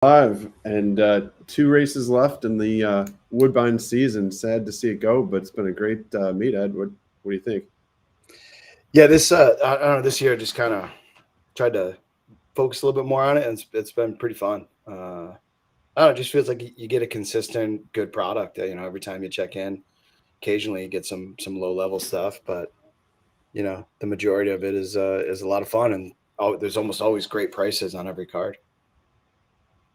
Five and 2 races left in the Woodbine season. Sad to see it go, but it's been a great meet, Ed. What do you think? Yeah, this I don't know. This year, I just kind of tried to focus a little bit more on it, and it's been pretty fun. I don't know. It just feels like you get a consistent, good product. Every time you check in, occasionally you get some low level stuff, but the majority of it is a lot of fun, and there's almost always great prices on every card.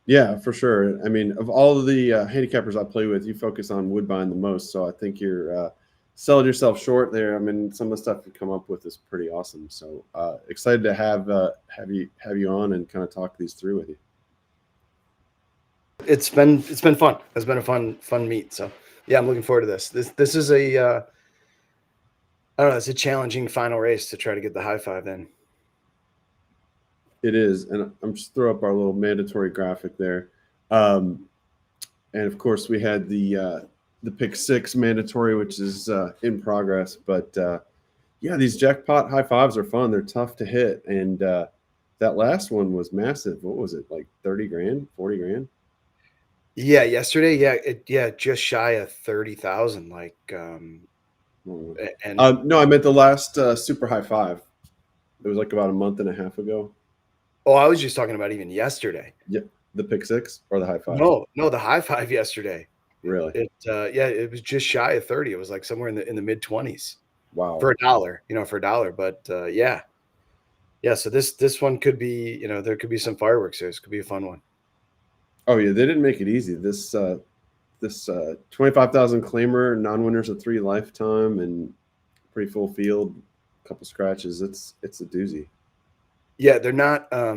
Yeah, for sure. I mean, of all of the handicappers I play with, you focus on Woodbine the most, so I think you're selling yourself short there. I mean, some of the stuff you come up with is pretty awesome. So excited to have you on and kind of talk these through with you. It's been fun. It's been a fun meet. So yeah, I'm looking forward to this. This is a I don't know. It's a challenging final race to try to get the Hi-5 in. It is, and I'm just throw up our little mandatory graphic there. Um, and of course, we had the pick six mandatory, which is in progress. But yeah, these jackpot high fives are fun. They're tough to hit, and that last one was massive. What was it, like 30 grand, 40 grand? Yeah, yesterday, just shy of 30,000. Oh. And No, I meant the last super high five. It was like about a month and a half ago. oh, I was just talking about even yesterday. Yeah, the pick six or the high five. No, the Hi-5 yesterday. Really? Yeah, it was just shy of 30. It was like somewhere in the mid 20s Wow. for a dollar, for a dollar. But yeah. So this one could be, there could be some fireworks there. This could be a fun one. Oh yeah, they didn't make it easy. This 25,000 claimer, non-winners of 3 lifetime, and pretty full field, couple scratches. It's a doozy. Yeah, they're not. I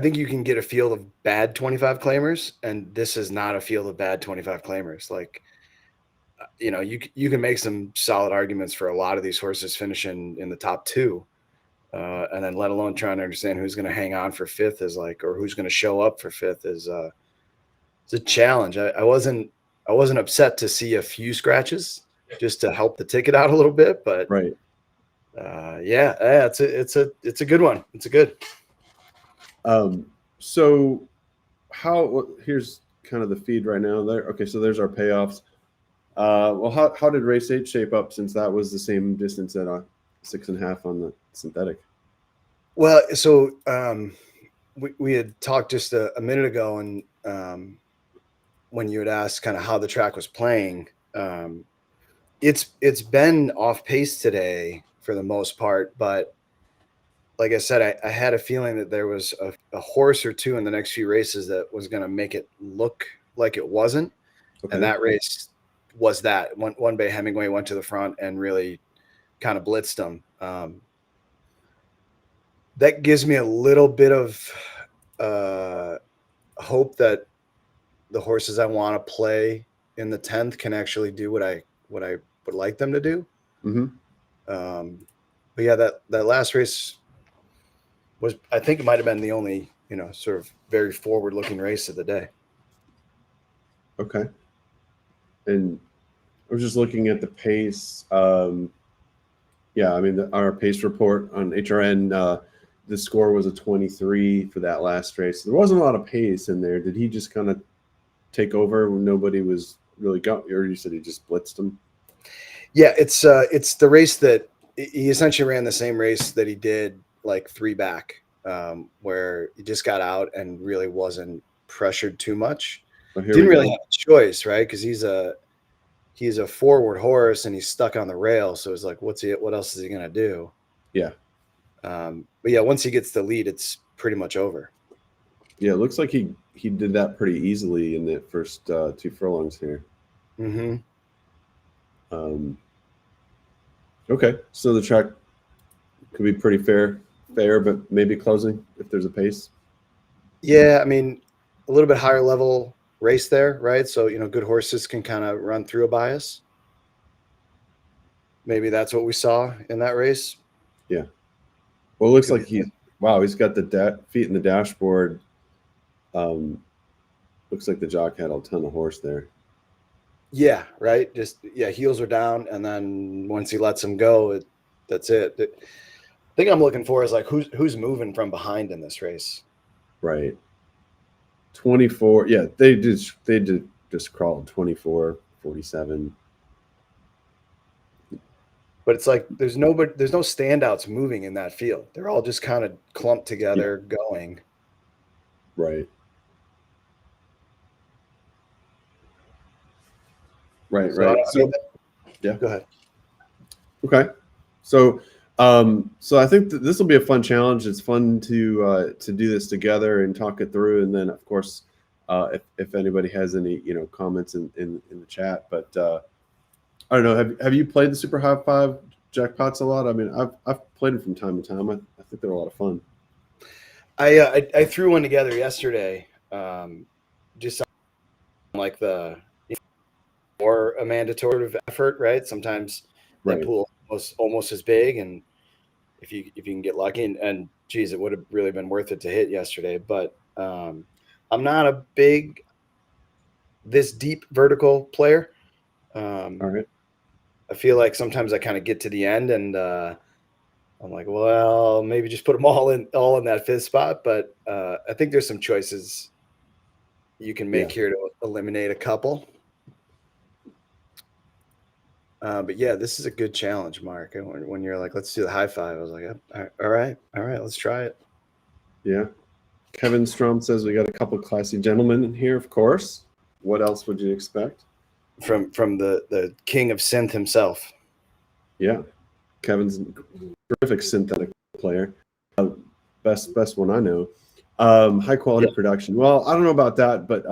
think you can get a field of bad 25 claimers, and this is not a field of bad 25 claimers. Like, you can make some solid arguments for a lot of these horses finishing in the top two, and then let alone trying to understand who's going to hang on for fifth is like, or who's going to show up for fifth is it's a challenge. I wasn't upset to see a few scratches just to help the ticket out a little bit, but Right. yeah, it's a good one. It's a good. So here's kind of the feed right now. There. Okay, so there's our payoffs. Well, how did race 8 shape up since that was the same distance at 6.5 on the synthetic? Well, so we had talked just a minute ago, and when you had asked kind of how the track was playing, it's been off pace today for the most part, but like I said, I had a feeling that there was a horse or two in the next few races that was going to make it look like it wasn't. Okay. And that race was that. One Bay Hemingway went to the front and really kind of blitzed them. That gives me a little bit of hope that the horses I want to play in the 10th can actually do what I would like them to do. Mm-hmm. But yeah, that last race was, I think it might have been the only, sort of very forward looking race of the day. Okay. And I was just looking at the pace. Yeah, I mean, our pace report on HRN, the score was a 23 for that last race. There wasn't a lot of pace in there. Did he just kind of take over when nobody was really going? Or you said he just blitzed him? Yeah, it's the race that he essentially ran the same race that he did like 3 back, where he just got out and really wasn't pressured too much. Didn't really have a choice, right? Because he's a forward horse and he's stuck on the rail. So it's like, what else is he gonna do? Yeah. But yeah, once he gets the lead, it's pretty much over. Yeah, it looks like he did that pretty easily in the first 2 furlongs here. Mm-hmm. Okay, so the track could be pretty fair, but maybe closing if there's a pace. Yeah, I mean, a little bit higher level race there, right? So good horses can kind of run through a bias. Maybe that's what we saw in that race. Yeah. Well, it looks like he's got the feet in the dashboard. Looks like the jock had a ton of horse there. Yeah, right. Just heels are down, and then once he lets him go, that's it. The thing I'm looking for is like who's moving from behind in this race. Right. 24. Yeah, they did just crawled 24, 47. But it's like there's no standouts moving in that field. They're all just kind of clumped Yeah, together going. right. Right, So right. I mean, So yeah. go ahead. Okay. So so I think that this will be a fun challenge. It's fun to do this together and talk it through. And then of course, if anybody has any, comments in the chat. But I don't know, have you played the Super High Five jackpots a lot? I mean, I've played them from time to time. I think they're a lot of fun. I threw one together yesterday. Just like the more a mandatory effort, right? Sometimes that Right. pool was almost as big, and if you can get lucky, and geez, it would have really been worth it to hit yesterday. But I'm not a big this deep vertical player. All Um, right. I feel like sometimes I kind of get to the end and I'm like, well, maybe just put them all in that fifth spot. But I think there's some choices you can Yeah. make here to eliminate a couple. But yeah, this is a good challenge, Mark. And when you're like, let's do the high five, I was like, all right, let's try it. Yeah. Kevin Strom says we got a couple classy gentlemen in here, of course. What else would you expect? From the king of synth himself. Yeah. Kevin's a terrific synthetic player. Best one I know. High quality production. Well, I don't know about that, but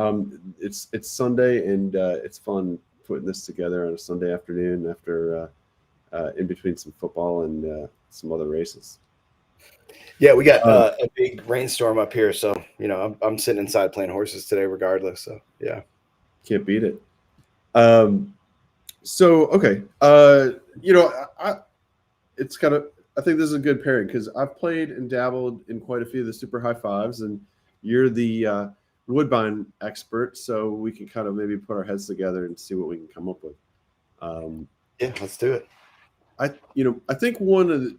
it's Sunday and it's fun putting this together on a Sunday afternoon after in between some football and some other races. Yeah, we got a big rainstorm up here, so I'm sitting inside playing horses today, regardless. So yeah, Can't beat it. So okay, I it's kind of I think this is a good pairing because I've played and dabbled in quite a few of the super high fives, and you're the Woodbine expert, so we can kind of maybe put our heads together and see what we can come up with. yeah, let's do it. I think one of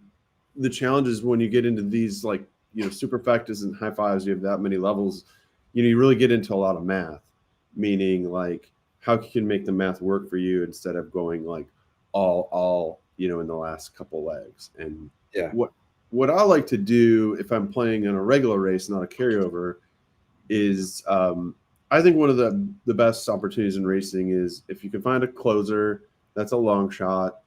the challenges when you get into these like superfectas and high fives, you have that many levels, you really get into a lot of math, meaning like how you can make the math work for you instead of going like all in the last couple legs. And Yeah, what I like to do if I'm playing in a regular race, not a carryover, is I think one of the best opportunities in racing is if you can find a closer that's a long shot,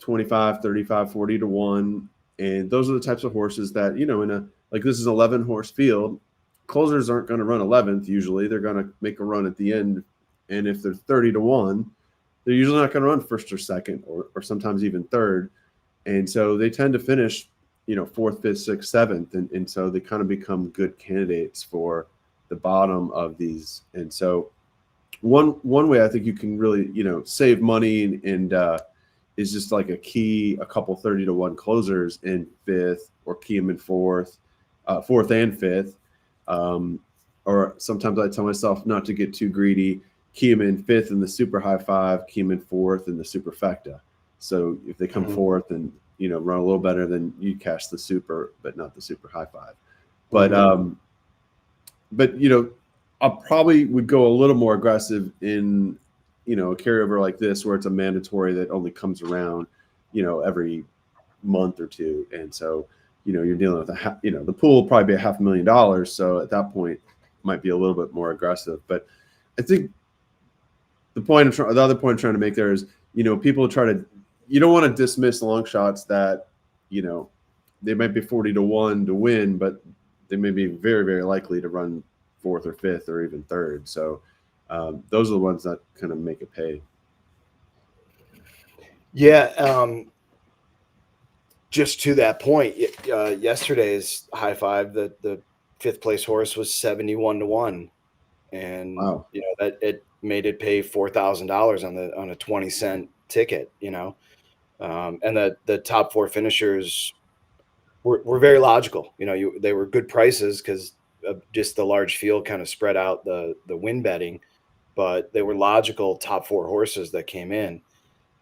25, 35, 40 to 1. And those are the types of horses that, in a like this is an 11 horse field, closers aren't going to run 11th usually. They're going to make a run at the end. And if they're 30 to 1, they're usually not going to run first or second or sometimes even third. And so they tend to finish, fourth, fifth, sixth, seventh. And so they kind of become good candidates for the bottom of these. And so one way I think you can really, save money and is just like a couple 30 to 1 closers in fifth or key them in fourth and fifth. Or sometimes I tell myself not to get too greedy, key them in fifth in the super high five, key them in fourth in the superfecta. So if they come fourth and, run a little better, then you cash the super, but not the super high five. But, I probably would go a little more aggressive in, a carryover like this, where it's a mandatory that only comes around, every month or two. And so, you're dealing with the pool will probably be $500,000. So at that point, it might be a little bit more aggressive. But I think the other point I'm trying to make there is, people you don't want to dismiss long shots that, they might be 40 to 1 to win, but they may be very, very likely to run fourth or fifth or even third. So those are the ones that kind of make it pay. Yeah. Just to that point, yesterday's high five, the fifth place horse was 71 to 1, and Wow. that it made it pay $4,000 on a 20-cent ticket. And the top four finishers were very logical. They were good prices because just the large field kind of spread out the win betting, but they were logical top four horses that came in.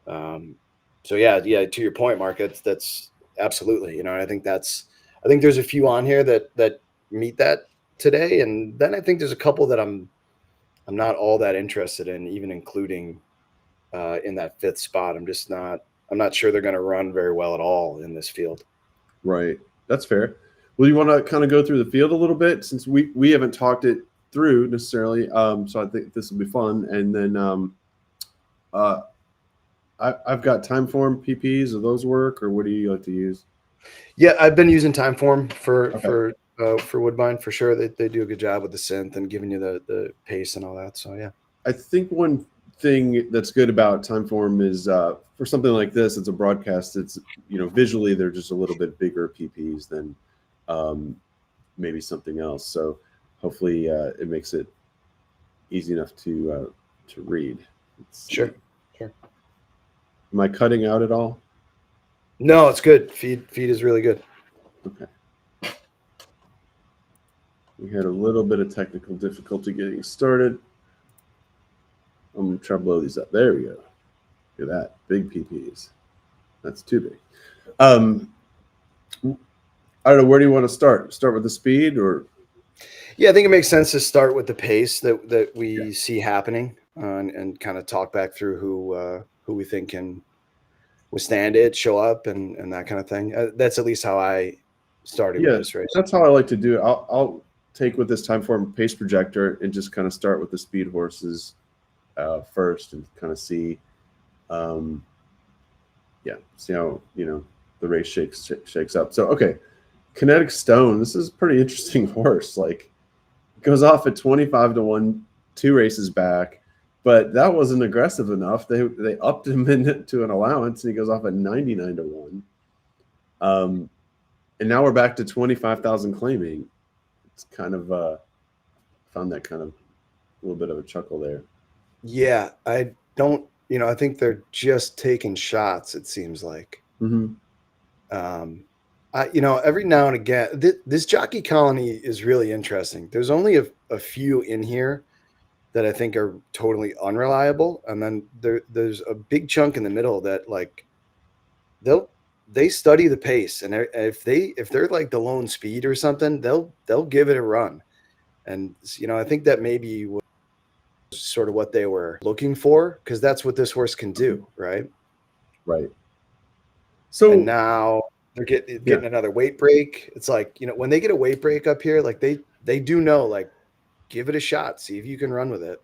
So yeah, to your point, Mark, that's absolutely. I think there's a few on here that meet that today, and then I think there's a couple that I'm not all that interested in, even including in that fifth spot. I'm not sure they're going to run very well at all in this field. Right. That's fair. Well, you want to kind of go through the field a little bit since we haven't talked it through necessarily. So I think this will be fun. And then uh, I've got time form PPs. Do those work, or what do you like to use? Yeah, I've been using Timeform Okay. for Woodbine for sure. They do a good job with the synth and giving you the pace and all that. So yeah. I think one thing that's good about Timeform is for something like this, it's a broadcast. It's visually they're just a little bit bigger PPs than um, maybe something else. So hopefully it makes it easy enough to read. Let's see. Sure. Am I cutting out at all? No, it's good. Feed is really good. Okay. We had a little bit of technical difficulty getting started. I'm going to try to blow these up. There we go. Look at that. Big PPs. That's too big. I don't know. Where do you want to start? Start with the speed or? Yeah, I think it makes sense to start with the pace that we see happening and kind of talk back through who we think can withstand it, show up, and that kind of thing. That's at least how I started with this race. That's how I like to do it. I'll take with this time form pace projector and just kind of start with the speed horses first and kind of see, see how the race shakes up. So okay, Kinetic Stone. This is a pretty interesting horse. Like, it goes off at 25-1, 2 races back, but that wasn't aggressive enough. They upped him into an allowance, and he goes off at 99-1. And now we're back to 25,000 claiming. It's kind of found that kind of a little bit of a chuckle there. Yeah, I don't. I think they're just taking shots. It seems like. Mm-hmm. Every now and again, this jockey colony is really interesting. There's only a few in here that I think are totally unreliable, and then there's a big chunk in the middle that like they study the pace, and if they're like the lone speed or something, they'll give it a run, and I think that maybe was sort of what they were looking for, because that's what this horse can do, right? Right. So and now they're getting another weight break. It's like, when they get a weight break up here, like they do know, like, give it a shot, see if you can run with it.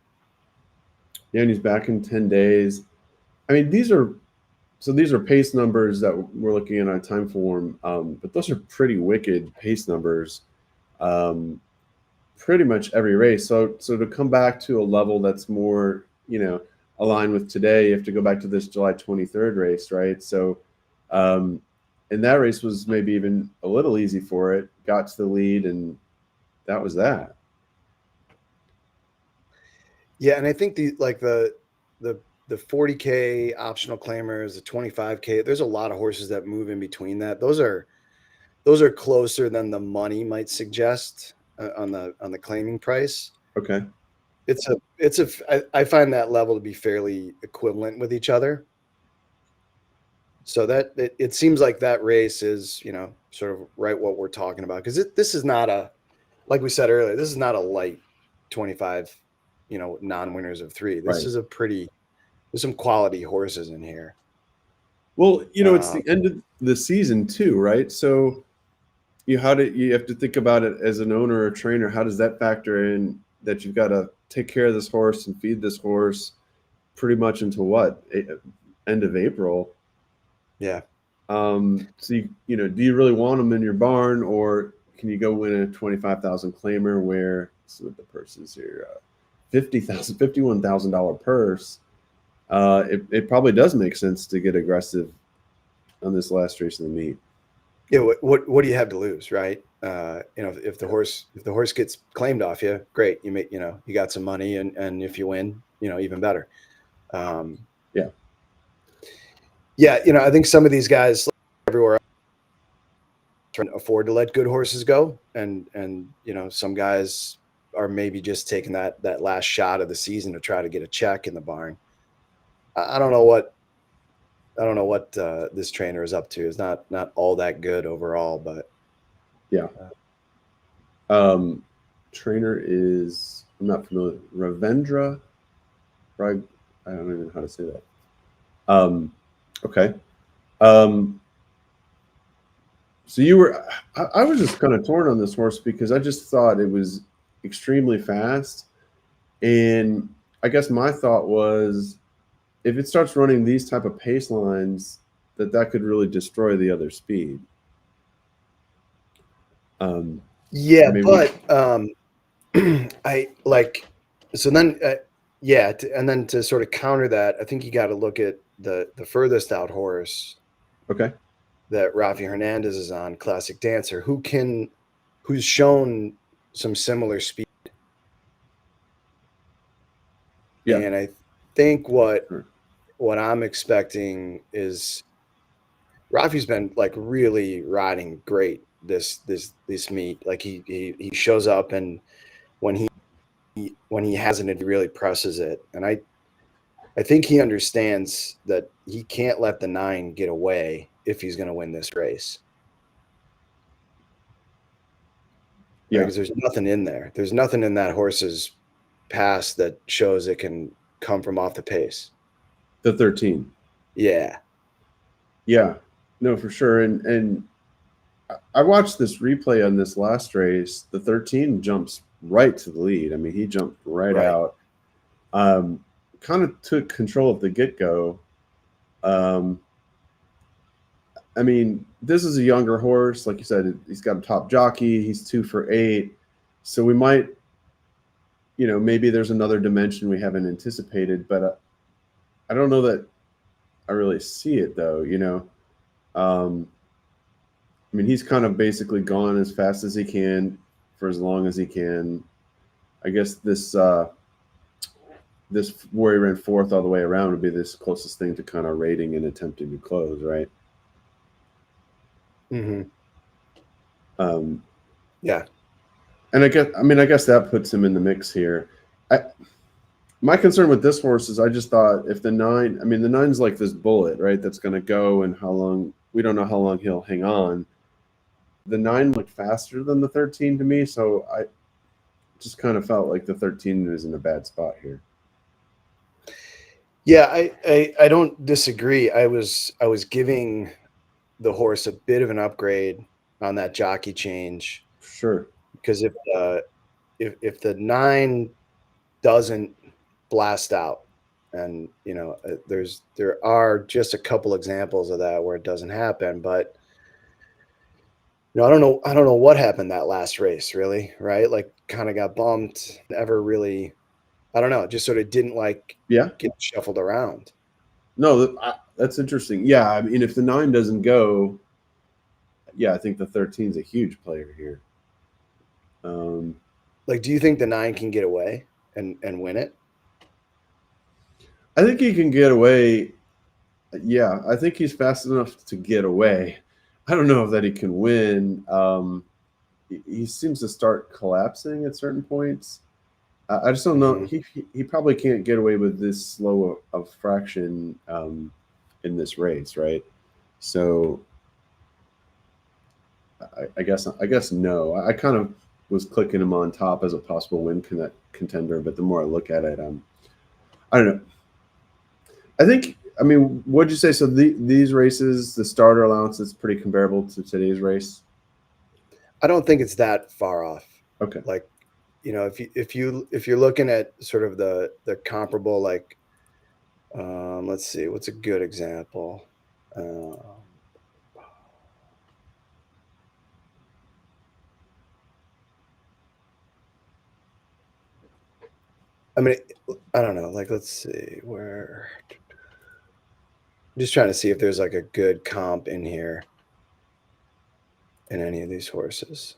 Yeah, and he's back in 10 days. I mean, these are pace numbers that we're looking at on time form, but those are pretty wicked pace numbers. Pretty much every race. So to come back to a level that's more, aligned with today, you have to go back to this July 23rd race, right? So, and that race was maybe even a little easy for it. Got to the lead, and that was that. Yeah, and I think the 40K optional claimers, the 25K, there's a lot of horses that move in between that. Those are closer than the money might suggest on the claiming price. Okay. I find that level to be fairly equivalent with each other. So that it seems like that race is, sort of right what we're talking about, because this is not like we said earlier, this is not a light 25, non-winners of 3. This is there's some quality horses in here. Well, it's the end of the season too, right? So you have to think about it as an owner or trainer. How does that factor in that you've got to take care of this horse and feed this horse pretty much until what? End of April. Yeah. So do you really want them in your barn, or can you go win a 25,000 claimer where, let's see what the purse is here, $51,000 purse? It probably does make sense to get aggressive on this last race of the meet. Yeah. What do you have to lose, right? If the horse gets claimed off you, great. You make, you got some money, and if you win, even better. Yeah. I think some of these guys everywhere else can afford to let good horses go. And some guys are maybe just taking that last shot of the season to try to get a check in the barn. I don't know what this trainer is up to. It's not all that good overall, but yeah. trainer is, I'm not familiar. Ravendra, right? I don't even know how to say that. Okay. Um, so you were, I was just kind of torn on this horse because I just thought it was extremely fast. And I guess my thought was if it starts running these type of pace lines, that could really destroy the other speed. Um, Yeah, maybe, but I like so then yeah, and then to sort of counter that, I think you got to look at the furthest out horse okay. that Rafi Hernandez is on, Classic Dancer, who's shown some similar speed. Yeah. And I think Sure. what I'm expecting is Rafi's been like really riding great this meet. Like he shows up, and when he hasn't, he really presses it. And I think he understands that he can't let the 9 get away if he's going to win this race. Right? Yeah. Because there's nothing in there. There's nothing in that horse's past that shows it can come from off the pace. The 13. Yeah. Yeah. No, for sure. And I watched this replay on this last race. The 13 jumps right to the lead. I mean, he jumped right Right. out. Kind of took control of the get go. Um, I mean, this is a younger horse. Like you said, he's got a top jockey. He's 2 for 8. So we might, maybe there's another dimension we haven't anticipated, but I don't know that I really see it though. I mean, he's kind of basically gone as fast as he can for as long as he can. I guess this where he ran 4th all the way around would be this closest thing to kind of rating and attempting to close, right? Mm-hmm. Yeah. And I guess that puts him in the mix here. My concern with this horse is I just thought if the 9, I mean, the 9's like this bullet, right? That's going to go, and how long, we don't know how long he'll hang on. The 9 looked faster than the 13 to me, so I just kind of felt like the 13 is in a bad spot here. Yeah, I don't disagree. I was giving the horse a bit of an upgrade on that jockey change. Sure. Because if the 9 doesn't blast out, and there are just a couple examples of that where it doesn't happen, but I don't know what happened that last race, really, right? Like kind of got bumped, never really, I don't know, just sort of didn't get shuffled around. No, that's interesting. Yeah, I mean, if the 9 doesn't go, yeah, I think the 13 is a huge player here. Do you think the 9 can get away and win it? I think he can get away. Yeah, I think he's fast enough to get away. I don't know if that he can win. He seems to start collapsing at certain points. I just don't know. Mm-hmm. He probably can't get away with this slow of fraction in this race, right? So I guess no. I kind of was clicking him on top as a possible win contender, but the more I look at it, I don't know. I mean, what'd you say? So these races, the starter allowance is pretty comparable to today's race. I don't think it's that far off. Okay. Like, if you're looking at sort of the comparable, like, let's see, what's a good example? I mean, I don't know. Like, let's see where. I'm just trying to see if there's like a good comp in here in any of these horses.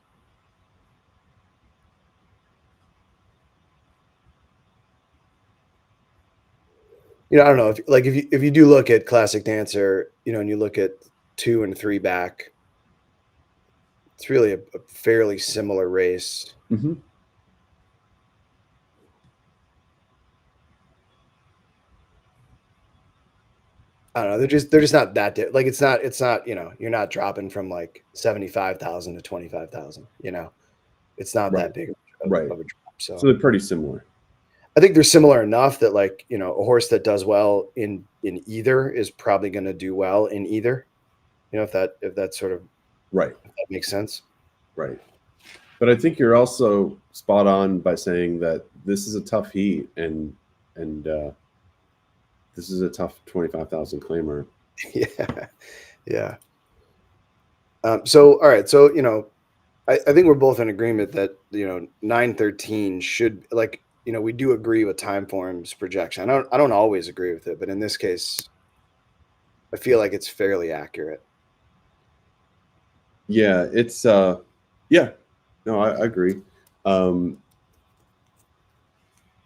I don't know if you do look at Classic Dancer, and you look at 2 and 3 back, it's really a fairly similar race. Mm-hmm. I don't know. They're just not that like it's not you're not dropping from like 75,000 to 25,000. It's not Right. that big of Right. of a drop. So they're pretty similar. I think they're similar enough that, like, a horse that does well in either is probably going to do well in either. If that sort of, Right. if that makes sense. Right. But I think you're also spot on by saying that this is a tough heat and this is a tough 25,000 claimer. Yeah. Yeah. So, all right. So, I think we're both in agreement that, 913 should, like, we do agree with Timeform's projection. I don't always agree with it, but in this case, I feel like it's fairly accurate. Yeah, it's yeah. No, I agree. I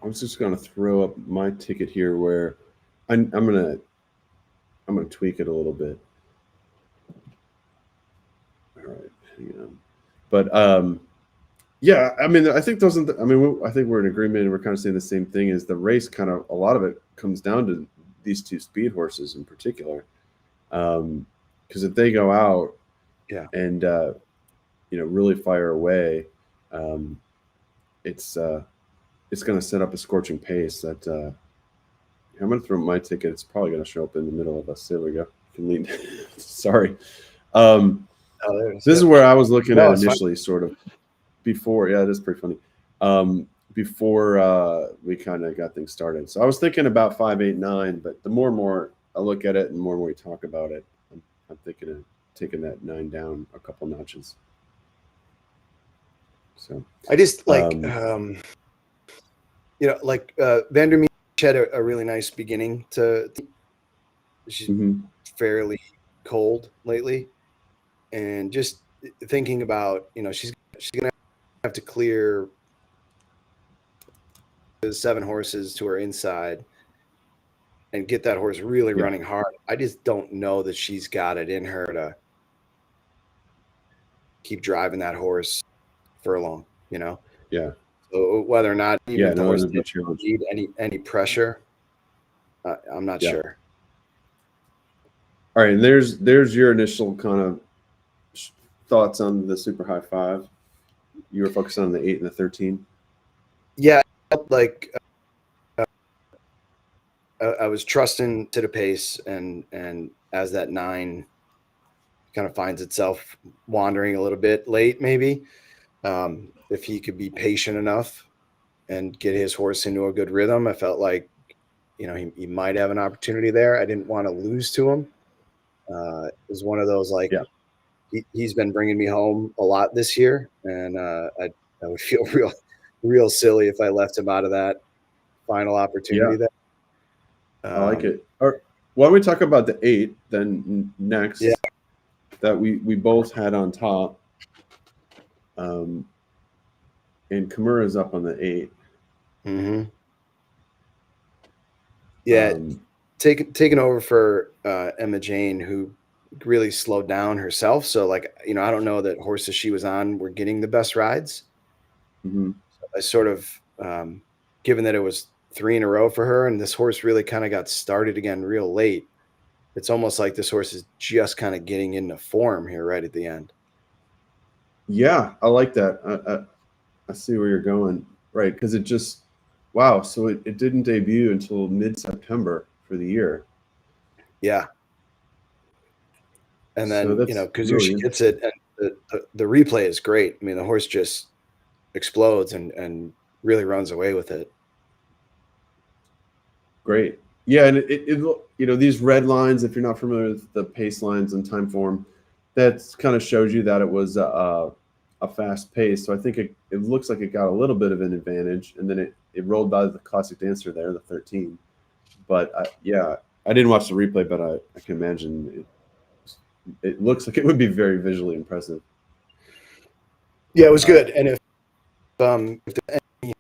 was just gonna throw up my ticket here where I'm gonna tweak it a little bit. All right, hang on. But yeah, I mean, I think those. I mean, I think we're in agreement, and we're kind of saying the same thing. Is the race kind of a lot of it comes down to these two speed horses in particular, because if they go out, Yeah, and really fire away, it's going to set up a scorching pace that I'm going to throw my ticket. It's probably going to show up in the middle of us. There we go. Can lean. Sorry. This is where I was looking at initially, sort of before. Yeah, it is pretty funny. Before we kind of got things started. So I was thinking about 5, 8, 9, but the more and more I look at it and more and more we talk about it, I'm thinking of taking that 9 down a couple notches. So I just like, Vandermeer had a really nice beginning to. She's fairly cold lately, and just thinking about, she's gonna have to clear the 7 horses to her inside and get that horse really running hard. I just don't know that she's got it in her to keep driving that horse furlong, Yeah. So whether or not even if the horse doesn't need any pressure, I'm not sure. All right, and there's your initial kind of thoughts on the Super Hi-5. You were focused on the 8 and the 13. Yeah, like I was trusting to the pace, and as that 9 kind of finds itself wandering a little bit late, maybe if he could be patient enough and get his horse into a good rhythm, I felt like he might have an opportunity there. I didn't want to lose to him. It was one of those, like, he's been bringing me home a lot this year, and I would feel real silly if I left him out of that final opportunity there. I like it. All right, why don't we talk about the 8 then next? Yeah. That we both had on top. And Kimura's up on the 8. Mm-hmm. Yeah, taking over for Emma Jane, who really slowed down herself. So, like, I don't know that horses she was on were getting the best rides. Mm-hmm. So I sort of, given that it was 3 in a row for her, and this horse really kind of got started again real late, it's almost like this horse is just kind of getting into form here right at the end. Yeah, I like that. I see where you're going. Right, because it just, wow, so it didn't debut until mid-September for the year. Yeah. And then, so Kazushi gets it, and the replay is great. I mean, the horse just explodes and really runs away with it. Great. Yeah, and it these red lines, if you're not familiar with the pace lines and Timeform, that kind of shows you that it was a fast pace. So I think it looks like it got a little bit of an advantage, and then it rolled by the classic dancer there, the 13. But I didn't watch the replay, but I can imagine it looks like it would be very visually impressive. Yeah, it was good. And if there's any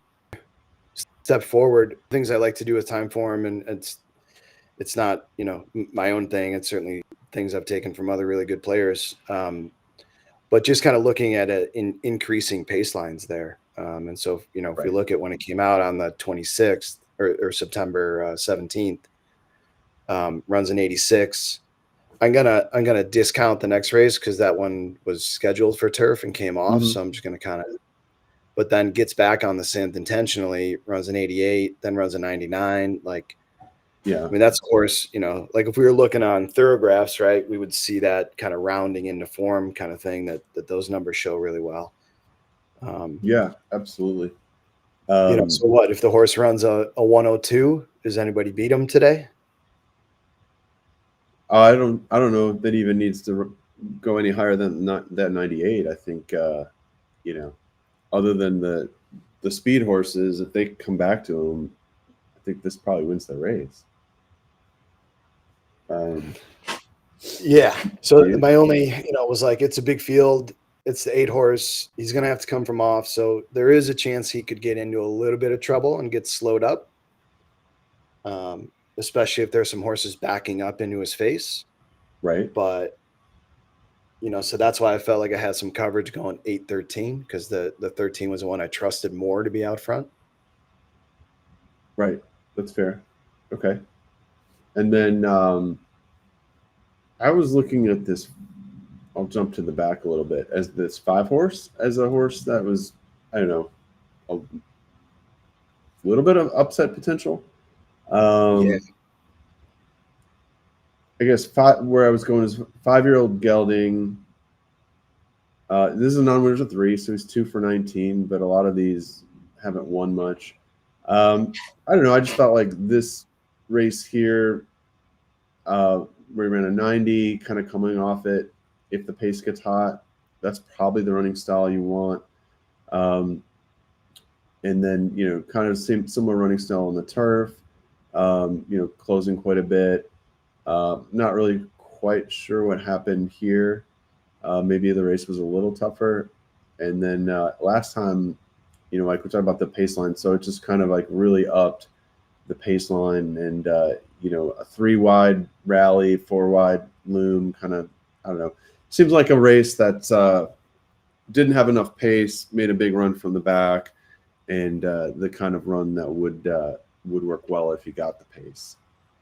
step forward, things I like to do with Timeform, and it's not my own thing. It's certainly things I've taken from other really good players. But just kind of looking at it in increasing pace lines there. And so, if we look at when it came out on the 26th or September 17th, runs an 86. I'm gonna discount the next race because that one was scheduled for turf and came off. Mm-hmm. So I'm just gonna kind of but then gets back on the synth intentionally, runs an 88, then runs a 99. Like, Yeah. I mean, that's of course, like if we were looking on thoroughgraphs, right, we would see that kind of rounding into form kind of thing that those numbers show really well. Yeah, absolutely. So what if the horse runs a 102? Does anybody beat him today? I don't know if that even needs to go any higher than that 98. I think other than the speed horses, if they come back to him, I think this probably wins the race. Yeah. So my only, was like, it's a big field. It's the 8 horse. He's going to have to come from off. So there is a chance he could get into a little bit of trouble and get slowed up. Especially if there's some horses backing up into his face. Right. But, so that's why I felt like I had some coverage going 8-13, because the 13 was the one I trusted more to be out front. Right. That's fair. Okay. And then I was looking at this. I'll jump to the back a little bit, as this 5 horse, as a horse that was, I don't know, a little bit of upset potential. Yeah. I guess where I was going is 5-year-old gelding. This is a non-winner of 3, so he's 2 for 19, but a lot of these haven't won much. I don't know. I just felt like this race here, where he ran a 90, kind of coming off it. If the pace gets hot, that's probably the running style you want. And then, kind of similar running style on the turf, closing quite a bit. Not really quite sure what happened here. Maybe the race was a little tougher. And then last time, like we talked about the pace line, so it just kind of like really upped the pace line, and a 3-wide rally, 4-wide loom, kind of, I don't know. Seems like a race that didn't have enough pace, made a big run from the back, and the kind of run that would work well if you got the pace.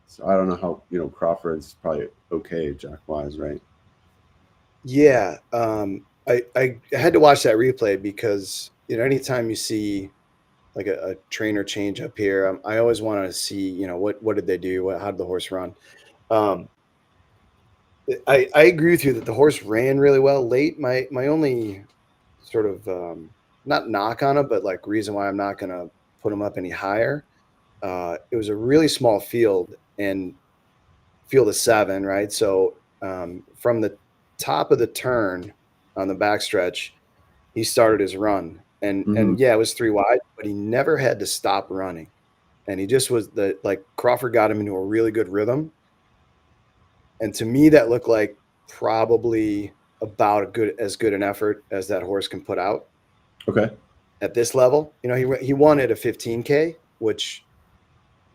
So I don't know how, Crawford's probably okay Jack-wise, right? Yeah. I had to watch that replay because, anytime you see like a trainer change up here, I always want to see, what did they do? How did the horse run? I agree with you that the horse ran really well late. My only sort of not knock on it, but like reason why I'm not going to put him up any higher. It was a really small field, and field of 7, right? So from the top of the turn on the backstretch, he started his run, and yeah, it was 3 wide, but he never had to stop running, and he just was Crawford got him into a really good rhythm. And to me, that looked like probably about as good an effort as that horse can put out. Okay. At this level, he won at a 15K, which,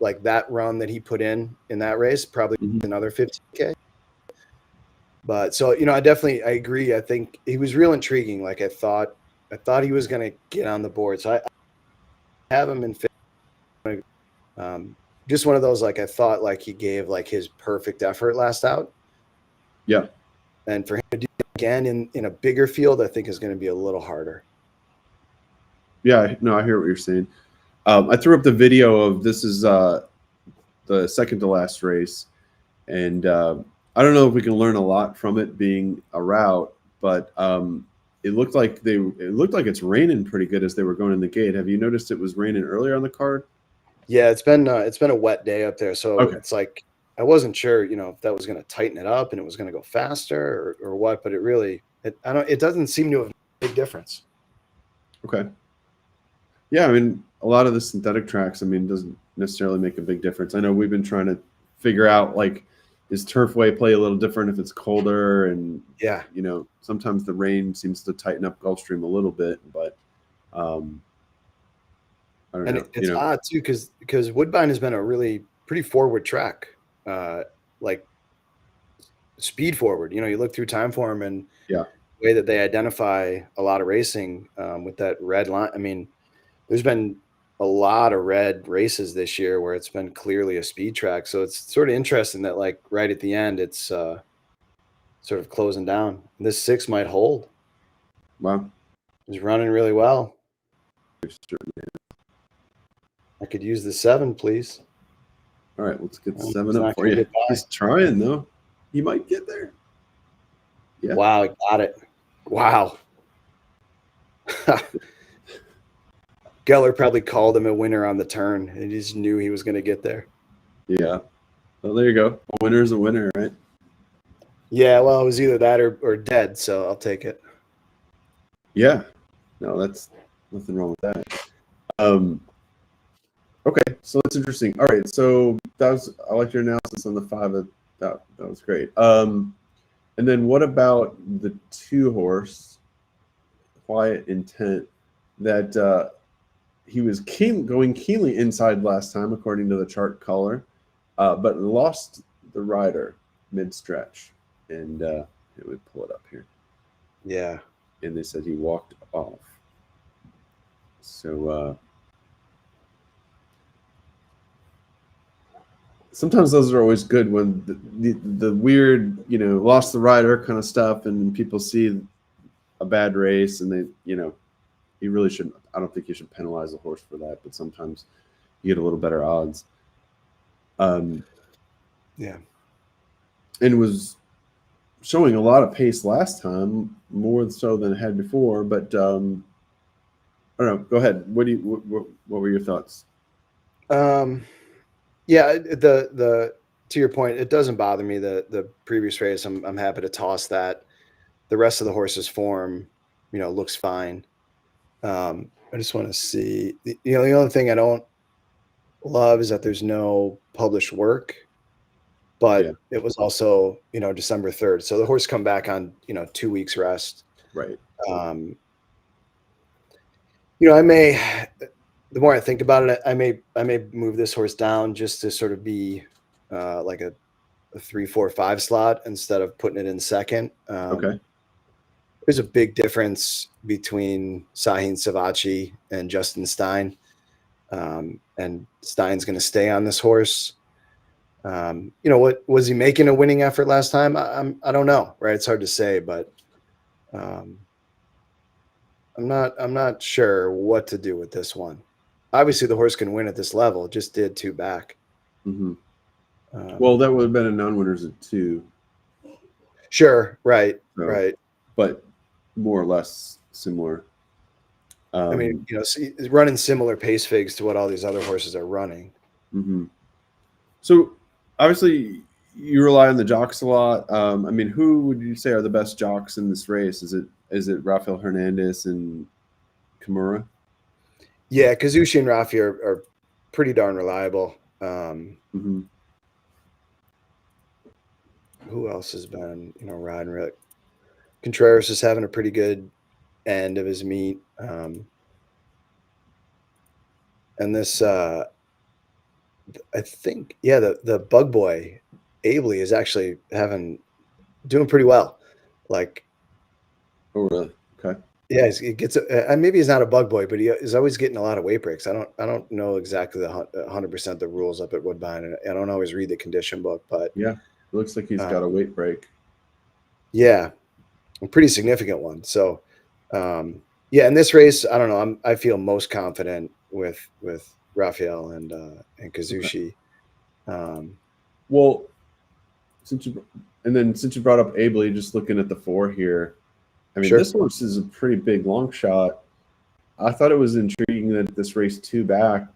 like, that run that he put in that race, probably another 15K. But so, I agree. I think he was real intriguing. Like I thought he was going to get on the board. So I have him in just one of those, like, I thought like he gave like his perfect effort last out. Yeah. And for him to do it again in a bigger field, I think is going to be a little harder. Yeah, no, I hear what you're saying. I threw up the video of this is the second to last race, and I don't know if we can learn a lot from it being a route, but it looked like it's raining pretty good as they were going in the gate. Have you noticed it was raining earlier on the card? Yeah, it's been a wet day up there, so Okay. It's like I wasn't sure, if that was going to tighten it up and it was going to go faster or what, but it doesn't seem to have made a big difference. Okay. Yeah, I mean, a lot of the synthetic tracks, doesn't necessarily make a big difference. I know we've been trying to figure out, like, is turfway play a little different if it's colder? And, yeah, sometimes the rain seems to tighten up Gulfstream a little bit, but I don't know. It's odd too, because Woodbine has been a really pretty forward track, like speed forward. You look through time form and Yeah. the way that they identify a lot of racing with that red line. There's been a lot of red races this year where it's been clearly a speed track. So it's sort of interesting that, like, right at the end, it's sort of closing down. This 6 might hold. Wow. He's running really well. certainly. I could use the 7, please. All right, let's get He's 7 up not for gonna you. get by. He's trying though. He might get there. Yeah. Wow, I got it. Wow. Geller probably called him a winner on the turn, and he just knew he was going to get there. Yeah. Well, there you go. A winner's a winner, right? Yeah, well, it was either that or dead, so I'll take it. Yeah. No, that's nothing wrong with that. Okay, so that's interesting. All right, so I like your analysis on the 5. That was great. And then what about the 2 horse, Quiet Intent, that he was going keenly inside last time, according to the chart color, but lost the rider mid-stretch. And it would pull it up here. Yeah. And they said he walked off. So sometimes those are always good when the weird, lost the rider kind of stuff, and people see a bad race, and they, you really shouldn't. I don't think you should penalize the horse for that, but sometimes you get a little better odds. Yeah. And was showing a lot of pace last time, more so than it had before. But I don't know. Go ahead. What were your thoughts? Yeah, the to your point, it doesn't bother me. The previous race, I'm happy to toss that. The rest of the horse's form, looks fine. I just want to see. The only thing I don't love is that there's no published work, but Yeah. it was also December 3rd, so the horse come back on 2 weeks rest. Right. I may. The more I think about it, I may move this horse down just to sort of be like a 3, 4, 5 slot instead of putting it in second. Okay. There's a big difference between Sahin Savachi and Justin Stein, and Stein's going to stay on this horse. What was he making a winning effort last time? I don't know, right? It's hard to say, but I'm not sure what to do with this one. Obviously, the horse can win at this level. It just did 2 back. Mm-hmm. Well, that would have been a non-winners at 2. Sure, right, So, right. But more or less similar. I mean, running similar pace figs to what all these other horses are running. Mm-hmm. So obviously you rely on the jocks a lot. I mean, who would you say are the best jocks in this race? Is it Rafael Hernandez and Kimura? Yeah, Kazushi and Rafi are pretty darn reliable. Mm-hmm. Who else has been, riding really? Contreras is having a pretty good end of his meet. And this, I think, yeah, the Bug Boy, Abley, is actually doing pretty well. Like, Oh, really? Okay. yeah, he gets maybe he's not a Bug Boy, but he is always getting a lot of weight breaks. I don't know exactly the 100% the rules up at Woodbine, and I don't always read the condition book, but Yeah, it looks like he's got a weight break. Yeah, a pretty significant one. So, yeah, in this race, I don't know. I feel most confident with Raphael and Kazushi. Okay. Well, since you brought up Abley, just looking at the 4 here, I mean, Sure. This horse is a pretty big long shot. I thought it was intriguing that this race 2 back,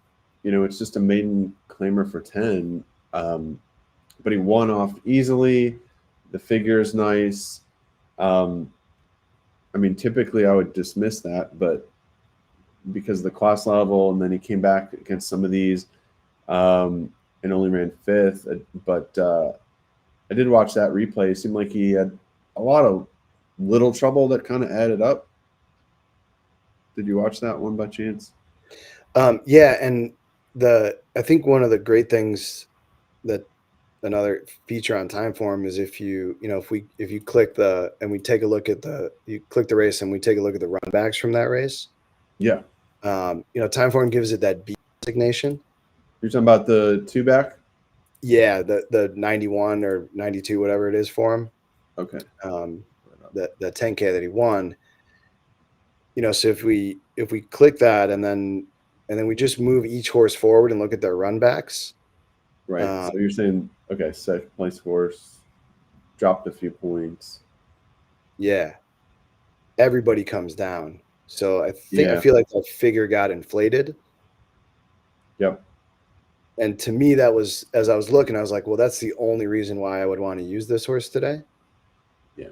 it's just a maiden claimer for 10, but he won off easily. The figure is nice. I mean, typically I would dismiss that, but because of the class level, and then he came back against some of these and only ran 5th. But I did watch that replay. It seemed like he had a lot of little trouble that kind of added up. Did you watch that one by chance? Yeah, and I think one of the great things that another feature on Timeform is if you click we take a look at you click the race and we take a look at the runbacks from that race. Yeah. Timeform gives it that B designation. You're talking about the 2 back? Yeah, the 91 or 92, whatever it is for him. Okay. The 10K that he won. so if we click that and then we just move each horse forward and look at their run backs. Right. So you're saying, okay, second place horse dropped a few points. Yeah. Everybody comes down. So I Yeah. feel like that figure got inflated. Yep. And to me, that was, as I was looking, I was like, well, that's the only reason why I would want to use this horse today. Yeah.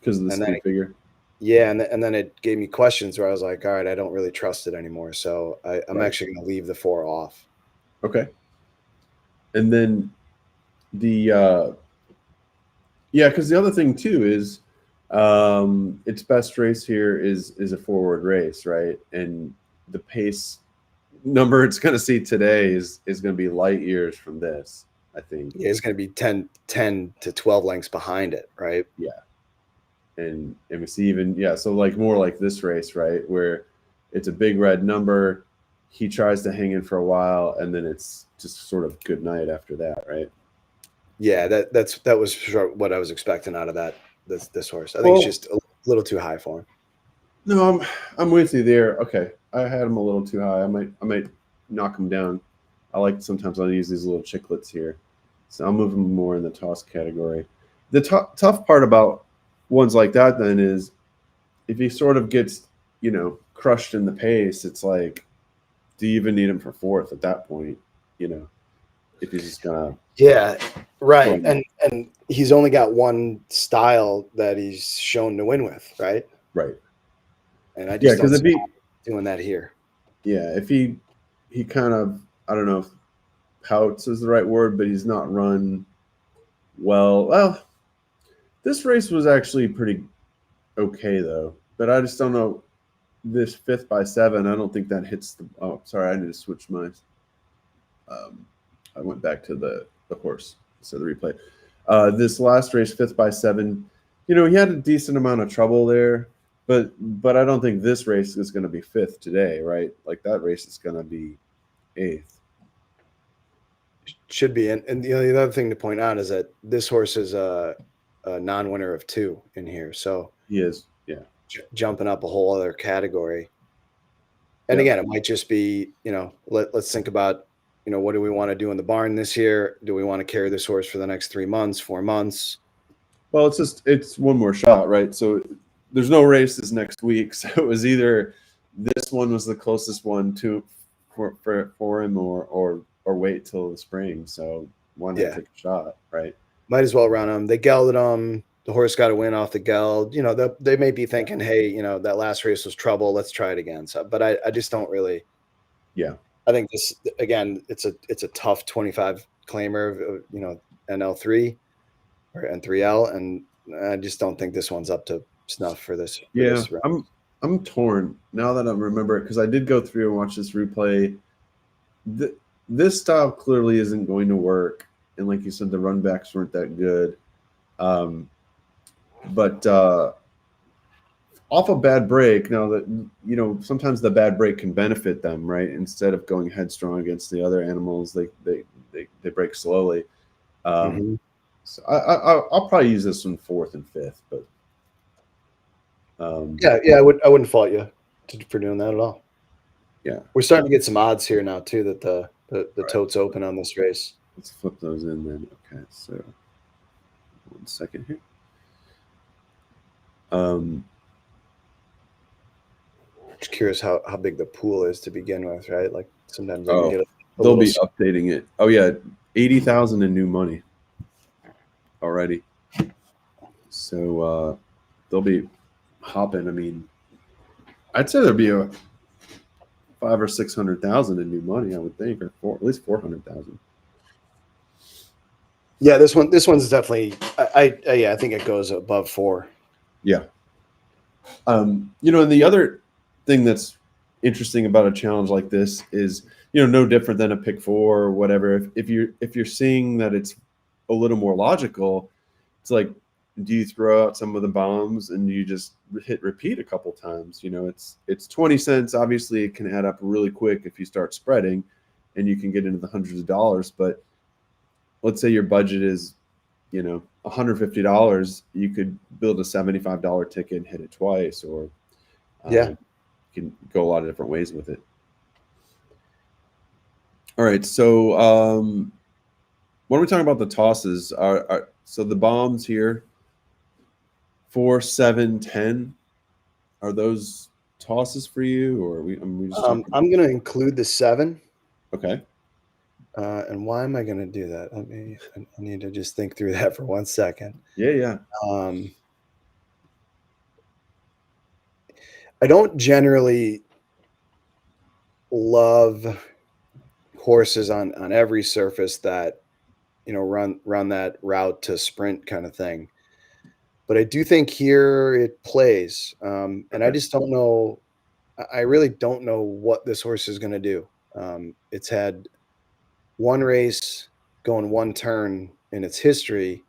Because of the And then speed figure. Yeah, and then it gave me questions where I was like, all right, I don't really trust it anymore. So I'm Right. actually going to leave the 4 off. Okay. And then the yeah, because the other thing too is its best race here is a forward race, right? And the pace number it's going to see today is going to be light years from this, I think. Yeah, it's going to be 10 to 12 lengths behind it, right? Yeah. And we see even, yeah, so like more like this race, right, where it's a big red number, he tries to hang in for a while, and then it's just sort of good night after that, right? Yeah, that was what I was expecting out of this horse. I think it's just a little too high for him. No, I'm with you there. Okay, I had him a little too high. I might knock him down. I like sometimes I'll use these little chiclets here, so I'll move him more in the toss category. The tough part about ones like that then is if he sort of gets crushed in the pace, it's like, do you even need him for fourth at that point? If he's just gonna right, and he's only got one style that he's shown to win with, right? Right. And I just because if he doing that here. Yeah, if he kind of, I don't know if pouts is the right word, but he's not run well. Well, this race was actually pretty okay though, but I just don't know. This 5th by 7, I don't think that hits the. Oh, sorry, I need to switch my. I went back to the horse, so the replay. This last race, 5th by 7, he had a decent amount of trouble there, but I don't think this race is going to be 5th today, right? Like that race is going to be 8th. Should be, and the other thing to point out is that this horse is a non-winner of 2 in here, so He is, yeah, jumping up a whole other category. And again, it might just be, let's think about, what do we want to do in the barn this year? Do we want to carry this horse for the next 3 months, 4 months? Well, it's one more shot, right? So there's no races next week, so it was either this one was the closest one to for him, or wait till the spring. So why not take a shot, right? Might as well run him. They gelded him. The horse got a win off the geld. They may be thinking, hey, that last race was trouble. Let's try it again. So, but I just don't really. Yeah. I think this, again, it's a tough 25 claimer, NL3 or N3L, and I just don't think this one's up to snuff for this. I'm torn now that I remember it, because I did go through and watch this replay. This style clearly isn't going to work, and like you said, the run backs weren't that good. But off a bad break, now that sometimes the bad break can benefit them, right? Instead of going headstrong against the other animals, they break slowly. So I'll probably use this one 4th and 5th, but I wouldn't fault you for doing that at all. Yeah, we're starting to get some odds here now too that the tote's open on this race. Let's flip those in then. Okay, so 1 second here. Just curious how big the pool is to begin with, right? Like sometimes they can get they'll be updating it. Oh yeah, 80,000 in new money already. So they'll be hopping. I mean, I'd say there'd be a 500,000 or 600,000 in new money, I would think, or at least 400,000. Yeah, this one's definitely. I think it goes above 4. Yeah. And the other thing that's interesting about a challenge like this is, no different than a pick 4 or whatever. If you're seeing that it's a little more logical, it's like, do you throw out some of the bombs and you just hit repeat a couple times? It's 20 cents. Obviously, it can add up really quick if you start spreading, and you can get into the hundreds of dollars. But let's say your budget is, $150. You could build a $75 ticket and hit it twice, or can go a lot of different ways with it. All right, so when we talk about the tosses, so the bombs here, 4, 7, 10, are those tosses for you, or we just talking? I'm going to include the 7. Okay. And why am I going to do that? I need to just think through that for 1 second. Yeah. I don't generally love horses on every surface that, run that route to sprint kind of thing. But I do think here it plays. And I Okay. just don't know. I really don't know what this horse is going to do. It's had one race going one turn in its history.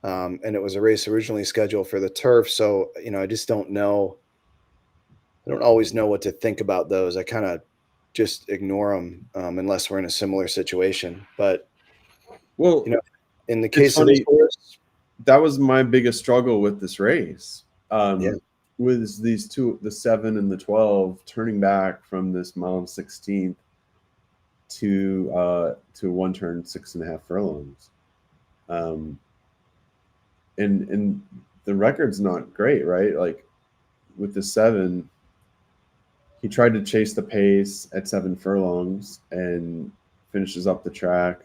And it was a race originally scheduled for the turf. So, I just don't know. I don't always know what to think about those. I kind of just ignore them unless we're in a similar situation. But, Well, in the it's case of this funny. horse, That was my biggest struggle with this race. yeah, Was these two, the 7 and the 12, turning back from this mile and 16th to one turn 6.5 furlongs. And the record's not great, right? Like with the 7, he tried to chase the pace at 7 furlongs and finishes up the track.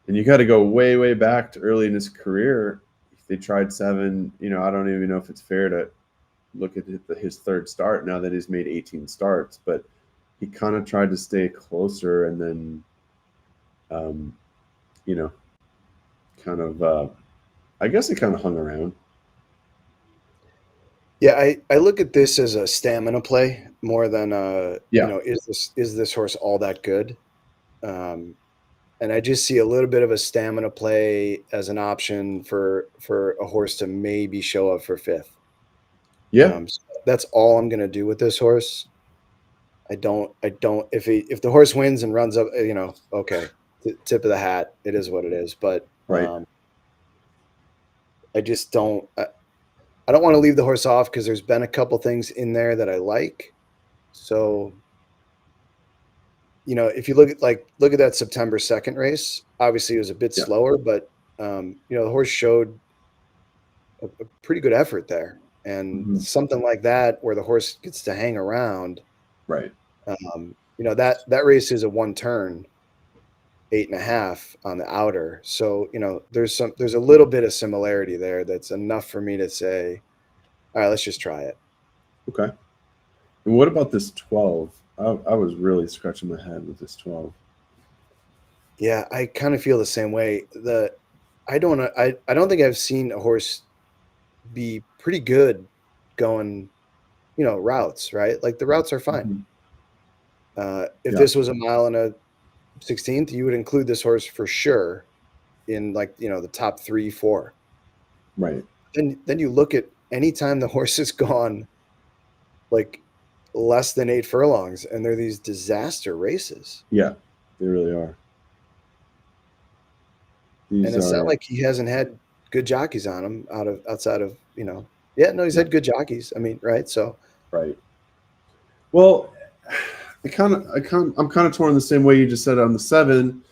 And you got to go way, way back to early in his career. They tried 7. I don't even know if it's fair to look at his third start now that he's made 18 starts, but he kind of tried to stay closer, and then, kind of, I guess he kind of hung around. yeah. I look at this as a stamina play more than Yeah. is this horse all that good? And I just see a little bit of a stamina play as an option for a horse to maybe show up for 5th. Yeah. So that's all I'm going to do with this horse. I don't. If the horse wins and runs up, okay, tip of the hat. It is what it is. But Right. I just don't. I don't want to leave the horse off because there's been a couple things in there that I like. So, if you look at that September 2nd race, obviously it was a bit Yeah. slower, but the horse showed a pretty good effort there, and Mhm. something like that where the horse gets to hang around. Right. That race is a 1 turn, 8.5 on the outer. So, there's a little bit of similarity there that's enough for me to say, all right, let's just try it. Okay. And what about this 12? I was really scratching my head with this 12. Yeah, I kind of feel the same way. I don't think I've seen a horse be pretty good going, routes, right? Like the routes are fine. Mhm. If Yeah. this was a mile and a 16th, you would include this horse for sure in the top 3, 4. Right. Then you look at any time the horse has gone like less than 8 furlongs, and they're these disaster races. Yeah. They really are. And These it's not are like he hasn't had good jockeys on him outside of, yeah, no, he's yeah, had good jockeys. I mean, right. So right. Well, I'm kind of torn the same way you just said on the 7.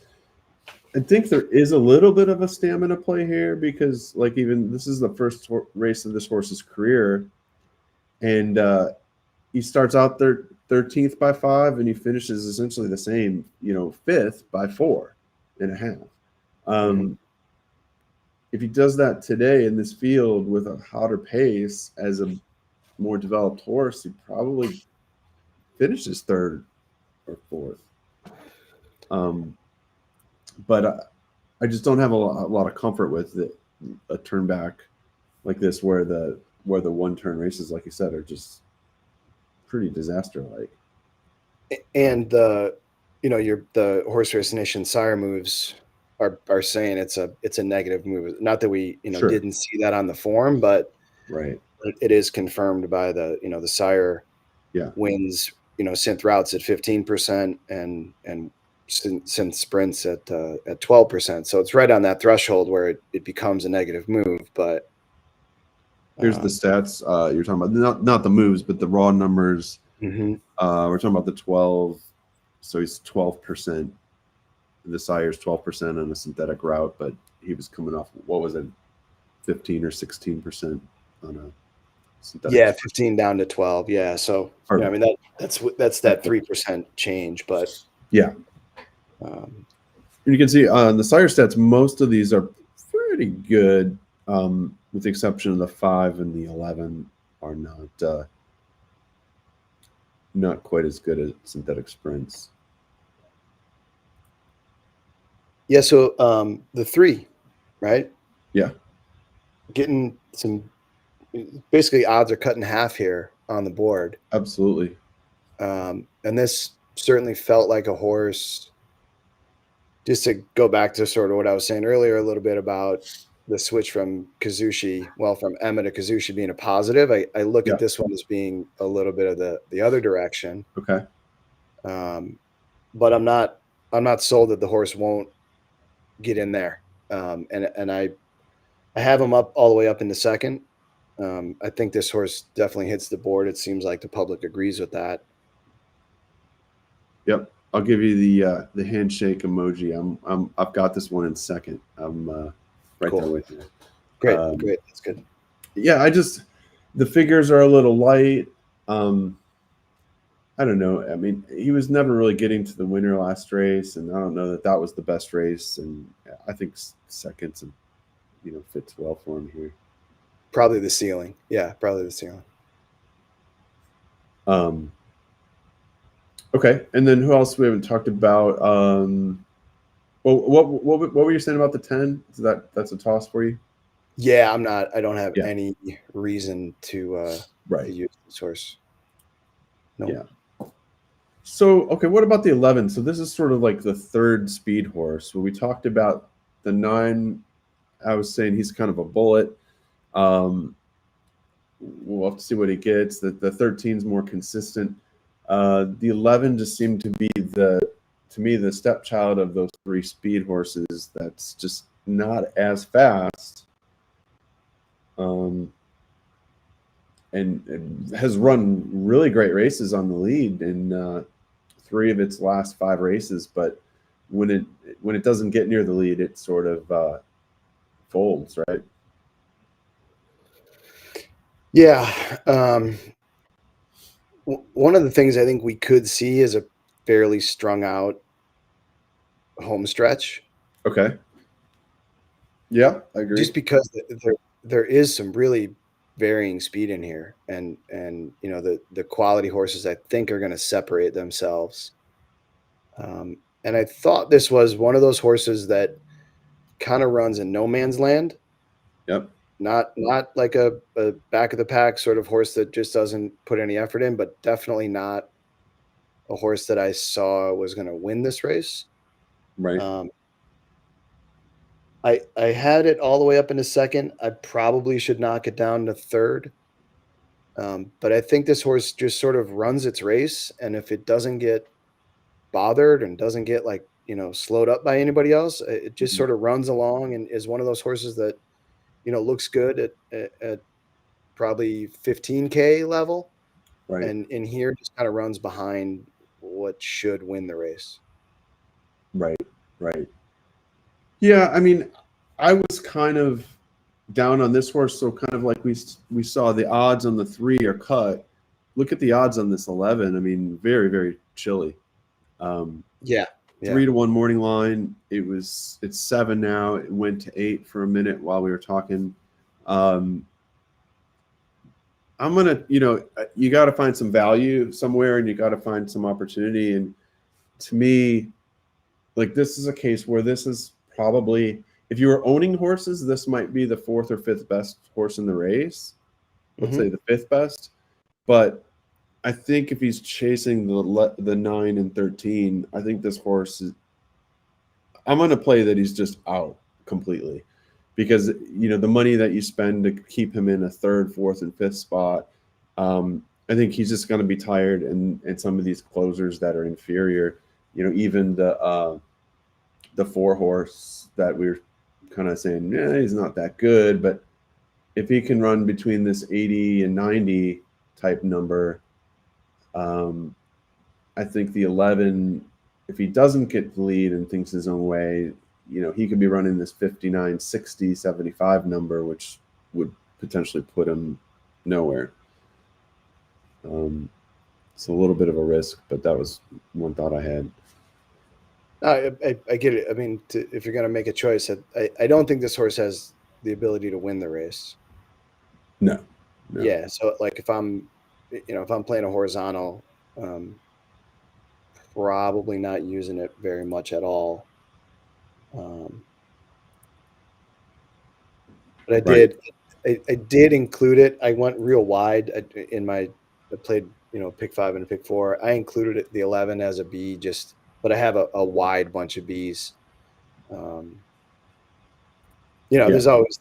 I think there is a little bit of a stamina play here because, like, even this is the first race of this horse's career, and he starts out 13th by 5, and he finishes essentially the same, 5th by 4.5. mhm. If he does that today in this field with a hotter pace as a more developed horse, he probably finishes 3rd or 4th. But I just don't have a lot of comfort with a turn back like this, where the 1 turn races, like you said, are just pretty disaster like. And the horse race nation sire moves are saying it's a negative move. Not that we Sure. didn't see that on the form, but Right. it is confirmed by the sire Yeah. wins synth routes at 15% and synth sprints at 12%. So it's right on that threshold where it becomes a negative move. But Here's the stats you're talking about. Not the moves, but the raw numbers. Mm-hmm. We're talking about the 12. So he's 12%. The sire's 12% on a synthetic route, but he was coming off, what was it, 15 or 16% on a synthetic. Yeah, 15 down to 12. Yeah, so I mean that's that 3% change, but yeah. You can see on the sire stats, most of these are pretty good, with the exception of the 5 and the 11 are not quite as good as synthetic sprints. Yeah, so the 3, right? Yeah. Getting some, basically odds are cut in half here on the board. Absolutely. And this certainly felt like a horse, just to go back to sort of what I was saying earlier a little bit about the switch from Kazushi, well, from Emma to Kazushi being a positive. I look at this one as being a little bit of the other direction. Okay. But I'm not sold that the horse won't get in there. And I have him up all the way up in the second. I think this horse definitely hits the board. It seems like the public agrees with that. Yep. I'll give you the handshake emoji. I've got this one in second. I'm right Cool. there with you. Great. That's good. Yeah, the figures are a little light. I don't know. I mean, he was never really getting to the winner last race, and I don't know that was the best race. And I think seconds, fits well for him here. Probably the ceiling. Yeah, probably the ceiling. Okay, and then who else we haven't talked about? Well, what were you saying about the 10? Is that's a toss for you? Yeah, I don't have any reason to use this horse. No. Yeah. So, okay, what about the 11? So this is sort of like the third speed horse. When we talked about the 9, I was saying he's kind of a bullet. We'll have to see what he gets. The 13's more consistent. The 11 just seemed to be to me, the stepchild of those 3 speed horses. That's just not as fast. And has run really great races on the lead in 3 of its last 5 races, but when it doesn't get near the lead, it sort of folds, right? Yeah. One of the things I think we could see is a fairly strung out home stretch. Okay. Yeah, I agree. Just because there is some really varying speed in here, and the quality horses I think are going to separate themselves. And I thought this was one of those horses that kind of runs in no man's land. Yep. Not like a back of the pack sort of horse that just doesn't put any effort in, but definitely not a horse that I saw was going to win this race. Right. I had it all the way up into second. I probably should knock it down to third. But I think this horse just sort of runs its race, and if it doesn't get bothered and doesn't get slowed up by anybody else, it just sort of runs along and is one of those horses that looks good at probably 15K level, Right. and in here just kind of runs behind what should win the race. Right. Yeah, I mean, I was kind of down on this horse, so kind of like we saw the odds on the 3 are cut. Look at the odds on this 11. I mean, very, very chilly. 3 to 1 morning line. It's 7 now. It went to 8 for a minute while we were talking. I'm gonna, you got to find some value somewhere, and you got to find some opportunity. And to me, like, this is a case where this is probably, if you were owning horses, this might be the 4th or 5th best horse in the race. Let's say the 5th best. But I think if he's chasing the 9 and 13, I think this horse is, I'm going to play that he's just out completely, because the money that you spend to keep him in a 3rd, 4th, and 5th spot, I think he's just going to be tired, and some of these closers that are inferior, even the 4 horse that we're kind of saying, he's not that good, but if he can run between this 80 and 90 type number, I think the 11, if he doesn't get the lead and thinks his own way, he could be running this 59, 60, 75 number, which would potentially put him nowhere. It's a little bit of a risk, but that was one thought I had. I get it. I mean, if you're going to make a choice, I don't think this horse has the ability to win the race. No. Yeah. So like if I'm playing a horizontal, probably not using it very much at all. But I did include it. I went real wide I played, pick 5 and a pick 4. I included it, the 11 as a B, but I have a wide bunch of Bs. There's always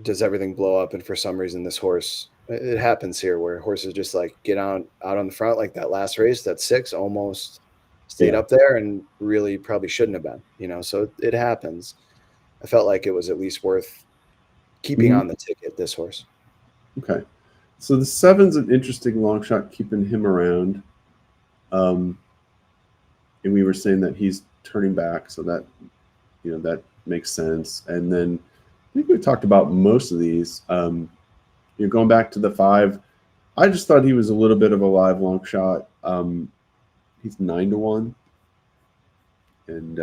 does everything blow up? And for some reason, this horse, it happens here where horses just like get out on the front, like that last race, that 6 almost stayed up there and really probably shouldn't have been, so it happens. I felt like it was at least worth keeping on the ticket, this horse. Okay. So the 7's an interesting long shot, keeping him around. And we were saying that he's turning back, so that, that makes sense. And then I think we talked about most of these. You're going back to the 5. I just thought he was a little bit of a live long shot. He's 9-1. And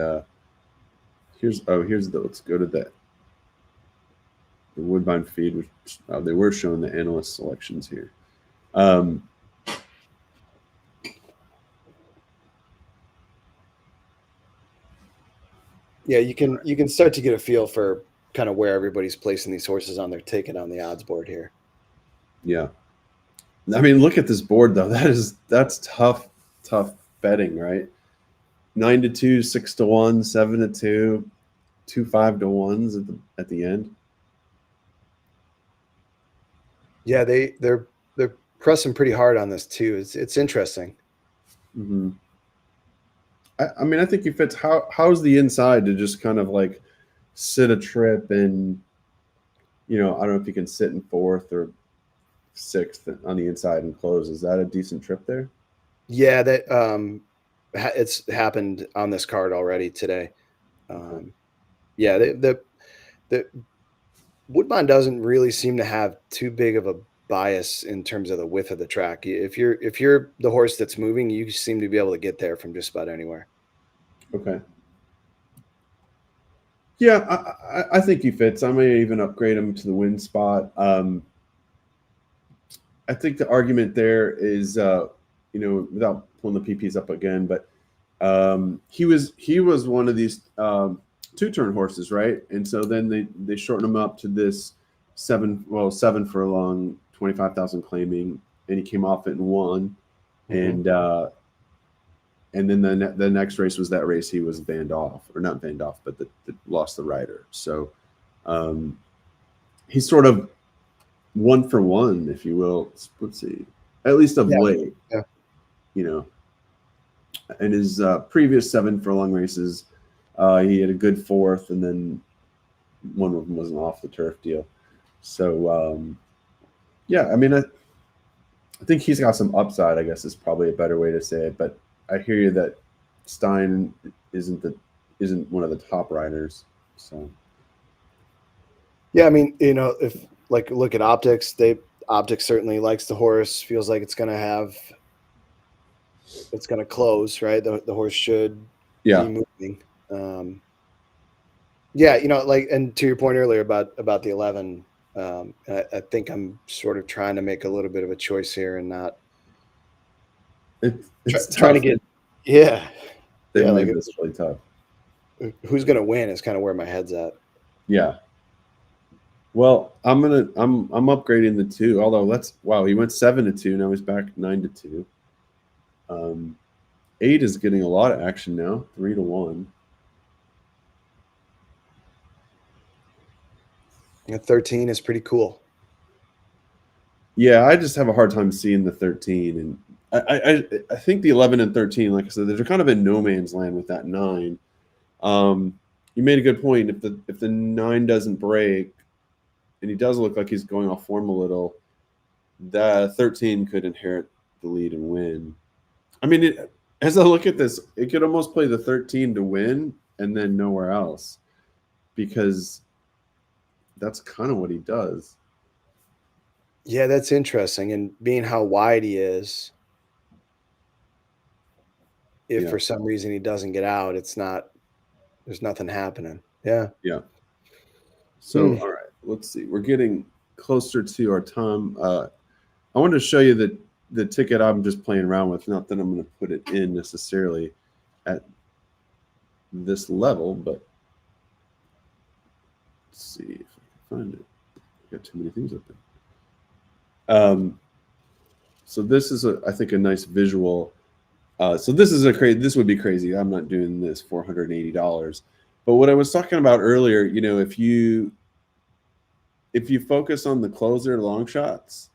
let's go to the Woodbine feed, which they were showing the analyst selections here. Yeah, you can start to get a feel for kind of where everybody's placing these horses on their ticket on the odds board here. Yeah. I mean, look at this board though. That's tough betting, right? 9-2, 6-1, 7-2, 2 5-1s at the end. Yeah, they're pressing pretty hard on this too. It's interesting. Mm-hmm. I mean, I think he fits. How's the inside to just kind of like sit a trip and, I don't know if you can sit in 4th or 6th on the inside and close. Is that a decent trip there? Yeah, that it's happened on this card already today. Yeah, the Woodbine doesn't really seem to have too big of a bias in terms of the width of the track. If you're the horse that's moving, you seem to be able to get there from just about anywhere. Okay. Yeah, I think he fits. I may even upgrade him to the win spot. I think the argument there is, without pulling the PPs up again, but he was one of these 2-turn horses, right? And so then they shortened him up to this 7 furlong, 25,000 claiming, and he came off it and won. Mm-hmm. And then the next race was that race he was banned off, or not banned off, but that lost the rider. So he's sort of 1 for 1, if you will. Let's see, at least of late. Yeah. In his previous 7 furlong races, he had a good 4th, and then one of them was an off the turf deal. So I mean, I think he's got some upside, I guess is probably a better way to say it. But I hear you that Stein isn't one of the top riders. So yeah, I mean, if like look at optics, optics certainly likes the horse, feels like it's gonna close, right? The horse should be moving. And to your point earlier about the 11, I think I'm sort of trying to make a little bit of a choice here and not trying to get it's really tough. Who's gonna win is kind of where my head's at. Yeah. Well, I'm upgrading the 2. Although he went 7-2. Now he's back 9-2. 8 is getting a lot of action now, 3-1. And 13 is pretty cool. Yeah, I just have a hard time seeing the 13, and I think the 11 and 13, like I said, they're kind of in no man's land with that 9. You made a good point. If the 9 doesn't break, and he does look like he's going off form a little, that 13 could inherit the lead and win. I mean, as I look at this, it could almost play the 13 to win and then nowhere else, because that's kind of what he does. Yeah, that's interesting. And being how wide he is, if for some reason he doesn't get out, there's nothing happening. Yeah. Yeah. So, all right, let's see. We're getting closer to our time. I wanted to show you the ticket I'm just playing around with. Not that I'm going to put it in necessarily at this level, but let's see if I can find it. I've got too many things up there. So this is I think a nice visual. So this would be crazy. I'm not doing this $480. But what I was talking about earlier, if you focus on the closer long shots,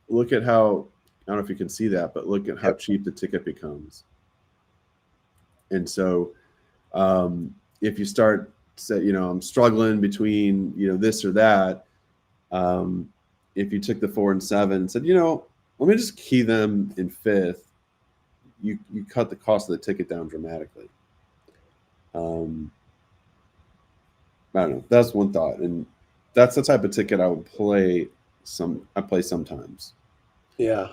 look at how, I don't know if you can see that, but look at how cheap the ticket becomes. And so if you start say, I'm struggling between, this or that, if you took the 4 and 7 and said, let me just key them in 5th, you cut the cost of the ticket down dramatically. I don't know. That's one thought, and that's the type of ticket I would play. I play sometimes. Yeah.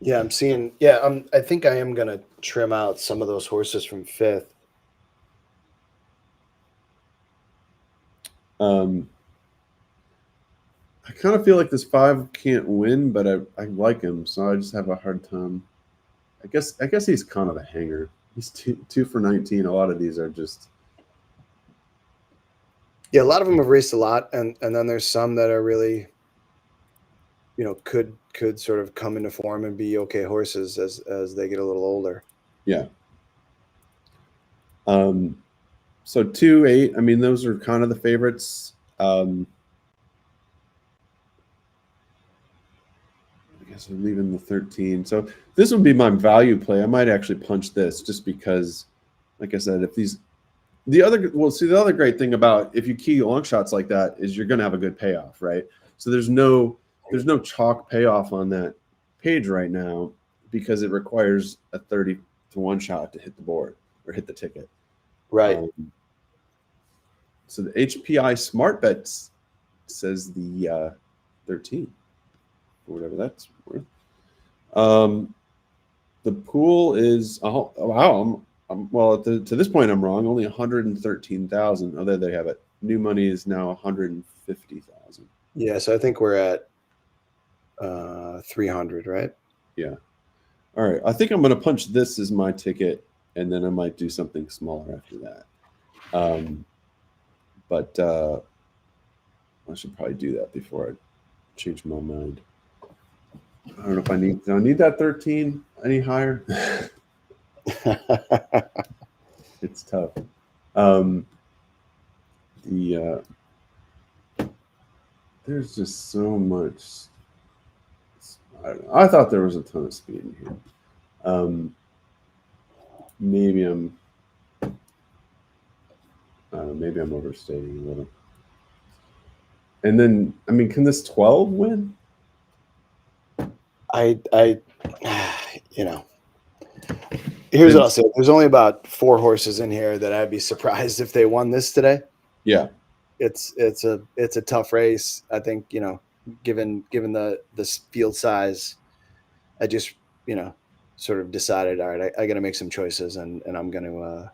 Yeah, I'm seeing. Yeah, I think I am gonna trim out some of those horses from 5th. I kind of feel like this 5 can't win, but I like him, so I just have a hard time. I guess he's kind of a hanger. He's 2 for 19. A lot of these are just. Yeah, a lot of them have raced a lot, and then there's some that are really, could sort of come into form and be okay horses as they get a little older. Yeah. So 2, 8. I mean, those are kind of the favorites. I guess we're leaving the 13. So this would be my value play. I might actually punch this just because, like I said, the other great thing about if you key long shots like that is you're going to have a good payoff, right? So there's no chalk payoff on that page right now because it requires a 30 to 1 shot to hit the board or hit the ticket. Right. So the HPI Smart Bets says the 13, or whatever that's worth. The pool is wow. To this point, I'm wrong. Only 113,000. Oh, there they have it. New money is now 150,000. Yeah, so I think we're at 300, right? Yeah. All right. I think I'm going to punch this as my ticket, and then I might do something smaller after that. But I should probably do that before I change my mind. I don't know if I need that 13 any higher. It's tough. There's just so much. I thought there was a ton of speed in here. Maybe I'm overstating a little. And then, I mean, can this 12 win? Here's what I'll say. There's only about 4 horses in here that I'd be surprised if they won this today. Yeah. It's a tough race. I think, given the field size, I just, sort of decided, all right, I got to make some choices, and I'm going to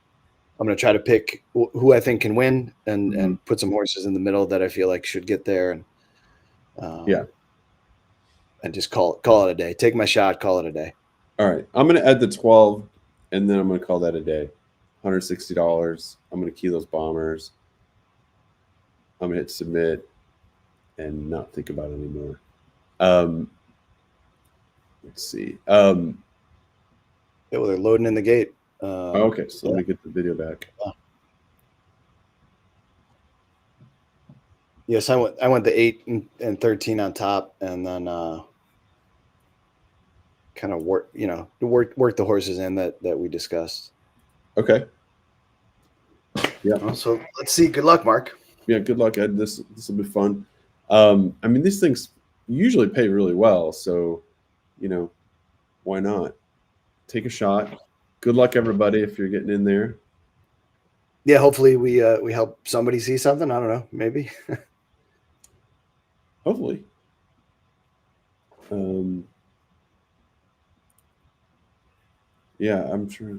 try to pick who I think can win and put some horses in the middle that I feel like should get there. And and just call it a day. Take my shot, call it a day. All right. I'm going to add the 12, and then I'm going to call that a day. $160. I'm going to key those bombers. I'm going to hit submit and not think about it anymore. Let's see. Yeah, well, they're loading in the gate. Okay, so let me get the video back. Yes, I went the 8 and 13 on top, and then kind of work the horses in that we discussed. Okay. Yeah. So let's see. Good luck, Mark. Yeah, good luck, Ed. This will be fun. I mean, these things usually pay really well, so why not? Take a shot. Good luck, everybody, if you're getting in there. Yeah, hopefully we help somebody see something. I don't know, maybe. Hopefully. Yeah, I'm sure.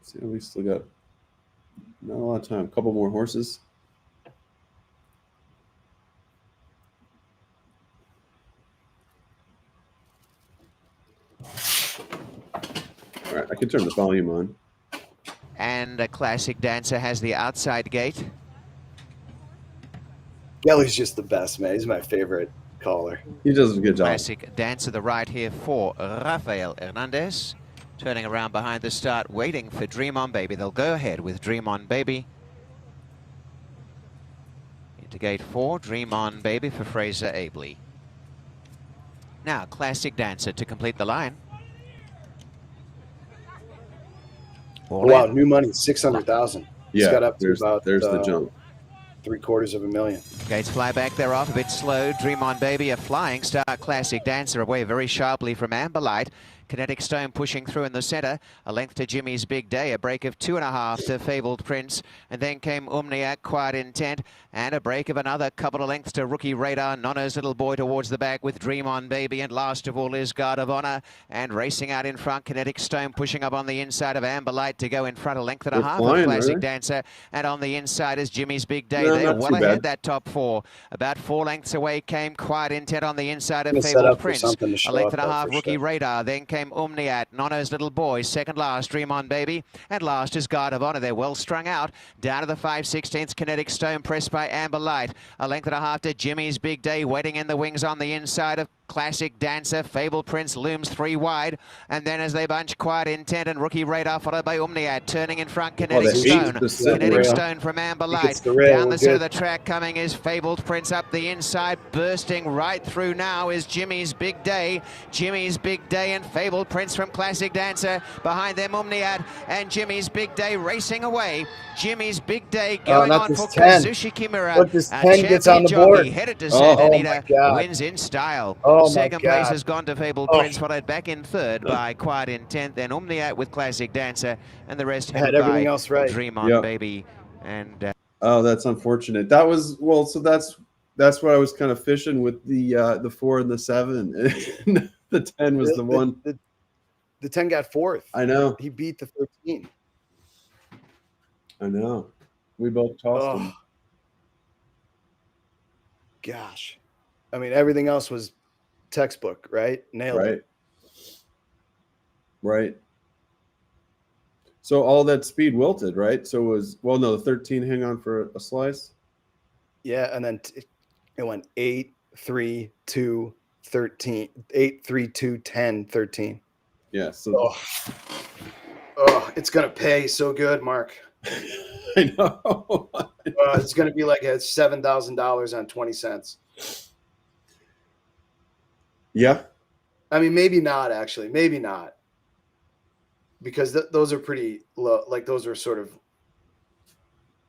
See, we still got not a lot of time. A couple more horses. All right, I can turn the volume on. And a Classic Dancer has the outside gate. Gelly's just the best, man. He's my favorite caller. He does a good job. Classic Dancer the right here for Rafael Hernandez. Turning around behind the start, waiting for Dream On Baby. They'll go ahead with Dream On Baby. Into gate 4, Dream On Baby for Fraser Abley. Now, Classic Dancer to complete the line. Wow, new money, 600,000. Yeah, it's got up to about there's the jump. $750,000. Gates fly back, they're off a bit slow. Dream On Baby, a flying start. Classic Dancer away very sharply from Amberlight. Kinetic Stone pushing through in the center. A length to Jimmy's Big Day. A break of 2.5 to Fabled Prince. And then came Umniac, Quiet Intent. And a break of another couple of lengths to Rookie Radar. Nono's Little Boy towards the back with Dream On Baby. And last of all is Guard of Honor. And racing out in front, Kinetic Stone pushing up on the inside of Amberlight to go in front. A length and a half of Classic Dancer. And on the inside is Jimmy's Big Day. No, They're well ahead that top 4. About 4 lengths away came Quiet Intent on the inside of Fabled Prince. A length and a half Rookie Radar. Then came Umniat. Nono's Little Boy, second last, Dream On Baby, and last is Guard of Honor. They're well strung out. Down to the 5/16, Kinetic Stone pressed by Amber Light. A length and a half to Jimmy's Big Day, waiting in the wings on the inside of Classic Dancer. Fabled Prince looms 3 wide, and then as they bunch, Quiet Intent and Rookie Radar followed by Umniat. Turning in front, Kinetic Stone. Kinetic Stone from Amber Light. Down the center of the track coming is Fabled Prince up the inside. Bursting right through now is Jimmy's Big Day. Jimmy's Big Day and Fabled Prince from Classic Dancer. Behind them, Umniat and Jimmy's Big Day racing away. Jimmy's Big Day going on for Kazushi Kimura. Look, this 10 gets on the board. Headed to Santa Anita, God. wins in style. Oh, Second place has gone to Fabled Prince, followed back in third by Quiet Intent, then Umniat with Classic Dancer, and the rest had everything else right. Dream On Baby. And oh, that's unfortunate. That was so that's what I was kind of fishing with the 4 and the 7. The 10 was the one. The 10 got 4th. I know. He beat the 13. I know. We both tossed him. Gosh. I mean, everything else was textbook, right? Nailed it. Right. So all that speed wilted, right? So it was, no, the 13 hang on for a slice. Yeah, and then it went 8, 3, 2, 13, 8, 3, 2, 10, 13. Yeah. So it's gonna pay so good, Mark. I know. It's gonna be like $7,000 on 20 cents. Yeah. I mean, maybe not actually. Maybe not. Because those are pretty low. Like those are sort of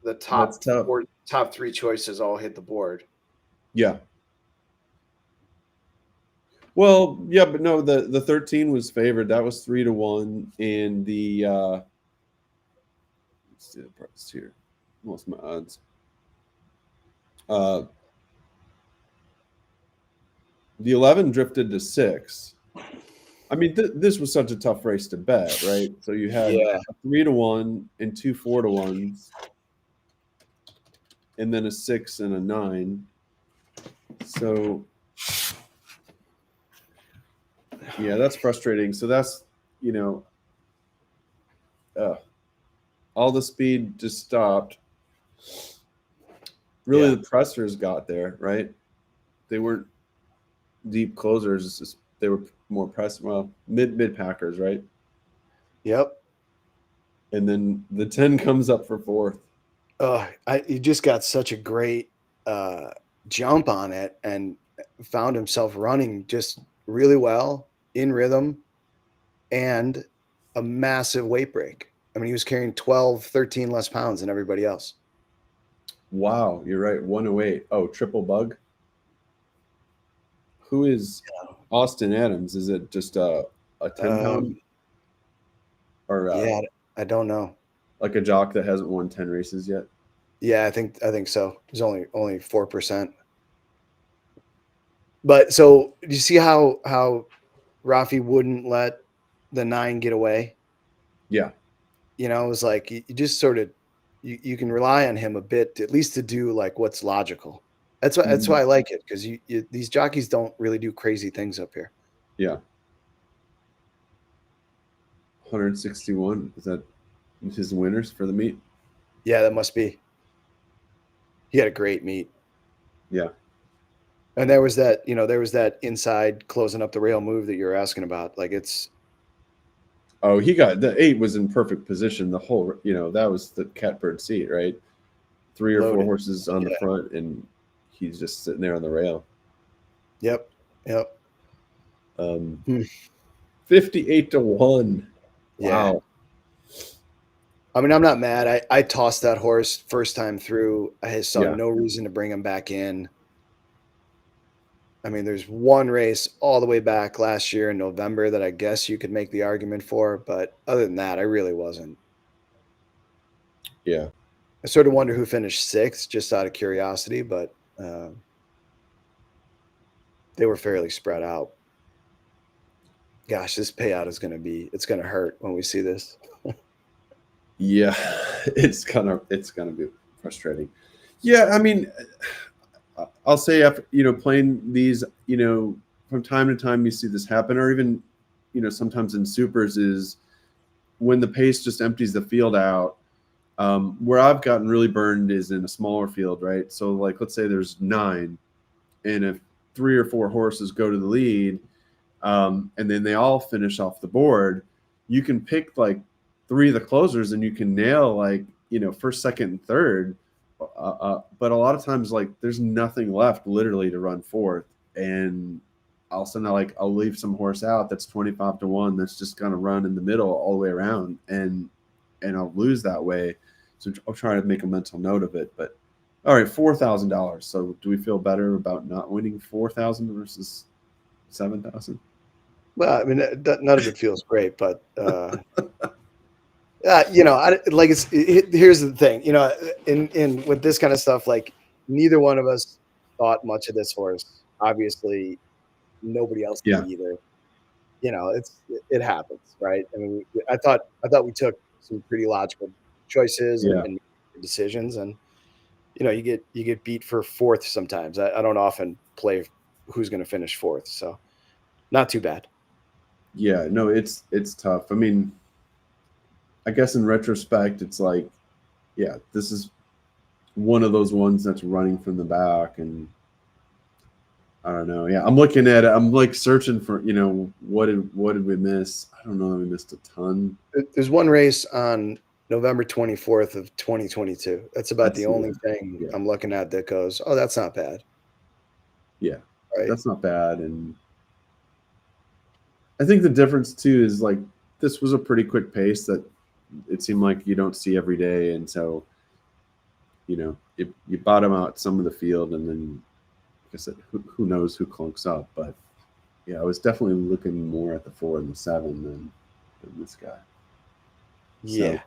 the top 3 choices all hit the board. Yeah. Well, yeah, but no, the 13 was favored. That was 3-1, and the let's see the price here. What's my odds? The 11 drifted to 6. I mean, this was such a tough race to bet, right? So you had a 3-1 and 2 4-1s, and then a 6 and a 9. So yeah, that's frustrating. So that's all the speed just stopped. Really, the pressers got there, right? They weren't deep closers. It's just they were more press. Well, mid packers, right? Yep. And then the 10 comes up for 4th. He just got such a great jump on it and found himself running just really well in rhythm and a massive weight break. I mean, he was carrying 12, 13 less pounds than everybody else. Wow, you're right. 108. Oh, triple bug. Who is Austin Adams? Is it just a 10-pound or Yeah, I don't know. like a jock that hasn't won 10 races yet? Yeah, I think so. It's only 4%. But so do you see how Rafi wouldn't let the 9 get away? Yeah. You know, it was like you just sort of you can rely on him a bit, at least to do like what's logical. That's why I like it, because these jockeys don't really do crazy things up here. Yeah. 161. Is that his winners for the meet? Yeah, that must be. He had a great meet. Yeah. And there was that inside closing up the rail move that you're asking about. Like it's Oh, he got the 8 was in perfect position. The whole, that was the catbird seat, right? 3 or 4 loaded. horses on the front, and he's just sitting there on the rail. Yep. 58 to 1. Yeah. Wow. I mean, I'm not mad. I tossed that horse first time through. I saw Yeah. no reason to bring him back in. I mean, there's one race all the way back last year in November that I guess you could make the argument for, but other than that, I really wasn't. Yeah. I sort of wonder who finished 6th, just out of curiosity, but they were fairly spread out. Gosh, this payout it's going to hurt when we see this. Yeah, it's gonna be frustrating. Yeah, I mean, I'll say after playing these, from time to time you see this happen, or even sometimes in supers, is when the pace just empties the field out. Where I've gotten really burned is in a smaller field, right? So like, let's say there's 9, and if 3 or 4 horses go to the lead, and then they all finish off the board, you can pick like 3 of the closers and you can nail like first, second, and third. But a lot of times, like, there's nothing left literally to run fourth, and all of a sudden I'll leave some horse out that's 25 to 1 that's just gonna run in the middle all the way around, and I'll lose that way. So I'll try to make a mental note of it. But all right, $4,000. So do we feel better about not winning 4,000 versus 7,000? Well, I mean, none of it feels great, but here's the thing, in with this kind of stuff, like neither one of us thought much of this horse. Obviously, nobody else did either. It happens, right? I mean, I thought we took some pretty logical choices and decisions, and you get beat for 4th sometimes. I don't often play who's going to finish 4th, so not too bad. Yeah, no, it's tough. I mean, I guess in retrospect, it's like, yeah, this is one of those ones that's running from the back, and I don't know. Yeah, I'm looking at it. I'm like searching for, what did we miss? I don't know that we missed a ton. There's one race on November 24th of 2022. That's about the only thing I'm looking at that goes, oh, that's not bad. Yeah, right. That's not bad. And I think the difference too is like this was a pretty quick pace that it seemed like you don't see every day, and so you bottom out some of the field, and then like I said, who knows who clunks up. But yeah, I was definitely looking more at the 4 and the 7 than this guy. Yeah.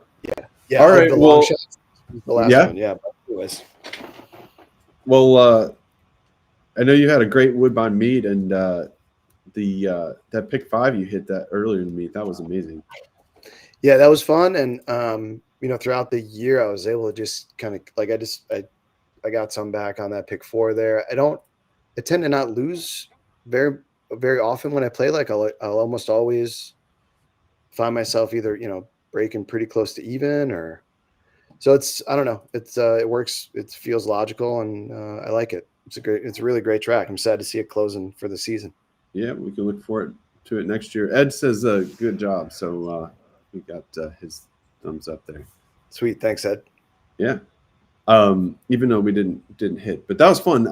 All right. The well, the last one. Yeah. But anyways. Well, I know you had a great Woodbine meet, and that pick 5 you hit that earlier in the meet, that was amazing. Yeah, that was fun, and throughout the year I was able to just kind of like I got some back on that pick 4 there. I tend to not lose very very often when I play. Like I'll almost always find myself either breaking pretty close to even, or so I don't know. It works. It feels logical, and I like it. It's a really great track. I'm sad to see it closing for the season. Yeah, we can look forward to it next year. Ed says good job, so we got his thumbs up there. Sweet, thanks, Ed. Yeah, even though we didn't hit, but that was fun.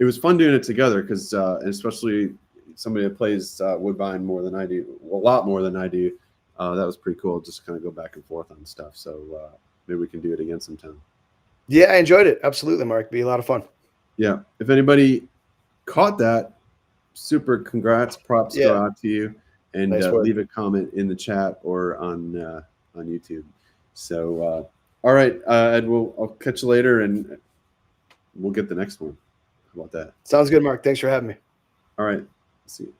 It was fun doing it together because, especially somebody that plays Woodbine more than I do, a lot more than I do. That was pretty cool. Just kind of go back and forth on stuff. So maybe we can do it again sometime. Yeah, I enjoyed it. Absolutely, Mark. Be a lot of fun. Yeah. If anybody caught that, super congrats. Props go out to you. And Nice work. leave a comment in the chat or on YouTube. So, all right, Ed, I'll catch you later, and we'll get the next one. How about that? Sounds good, Mark. Thanks for having me. All right. See you.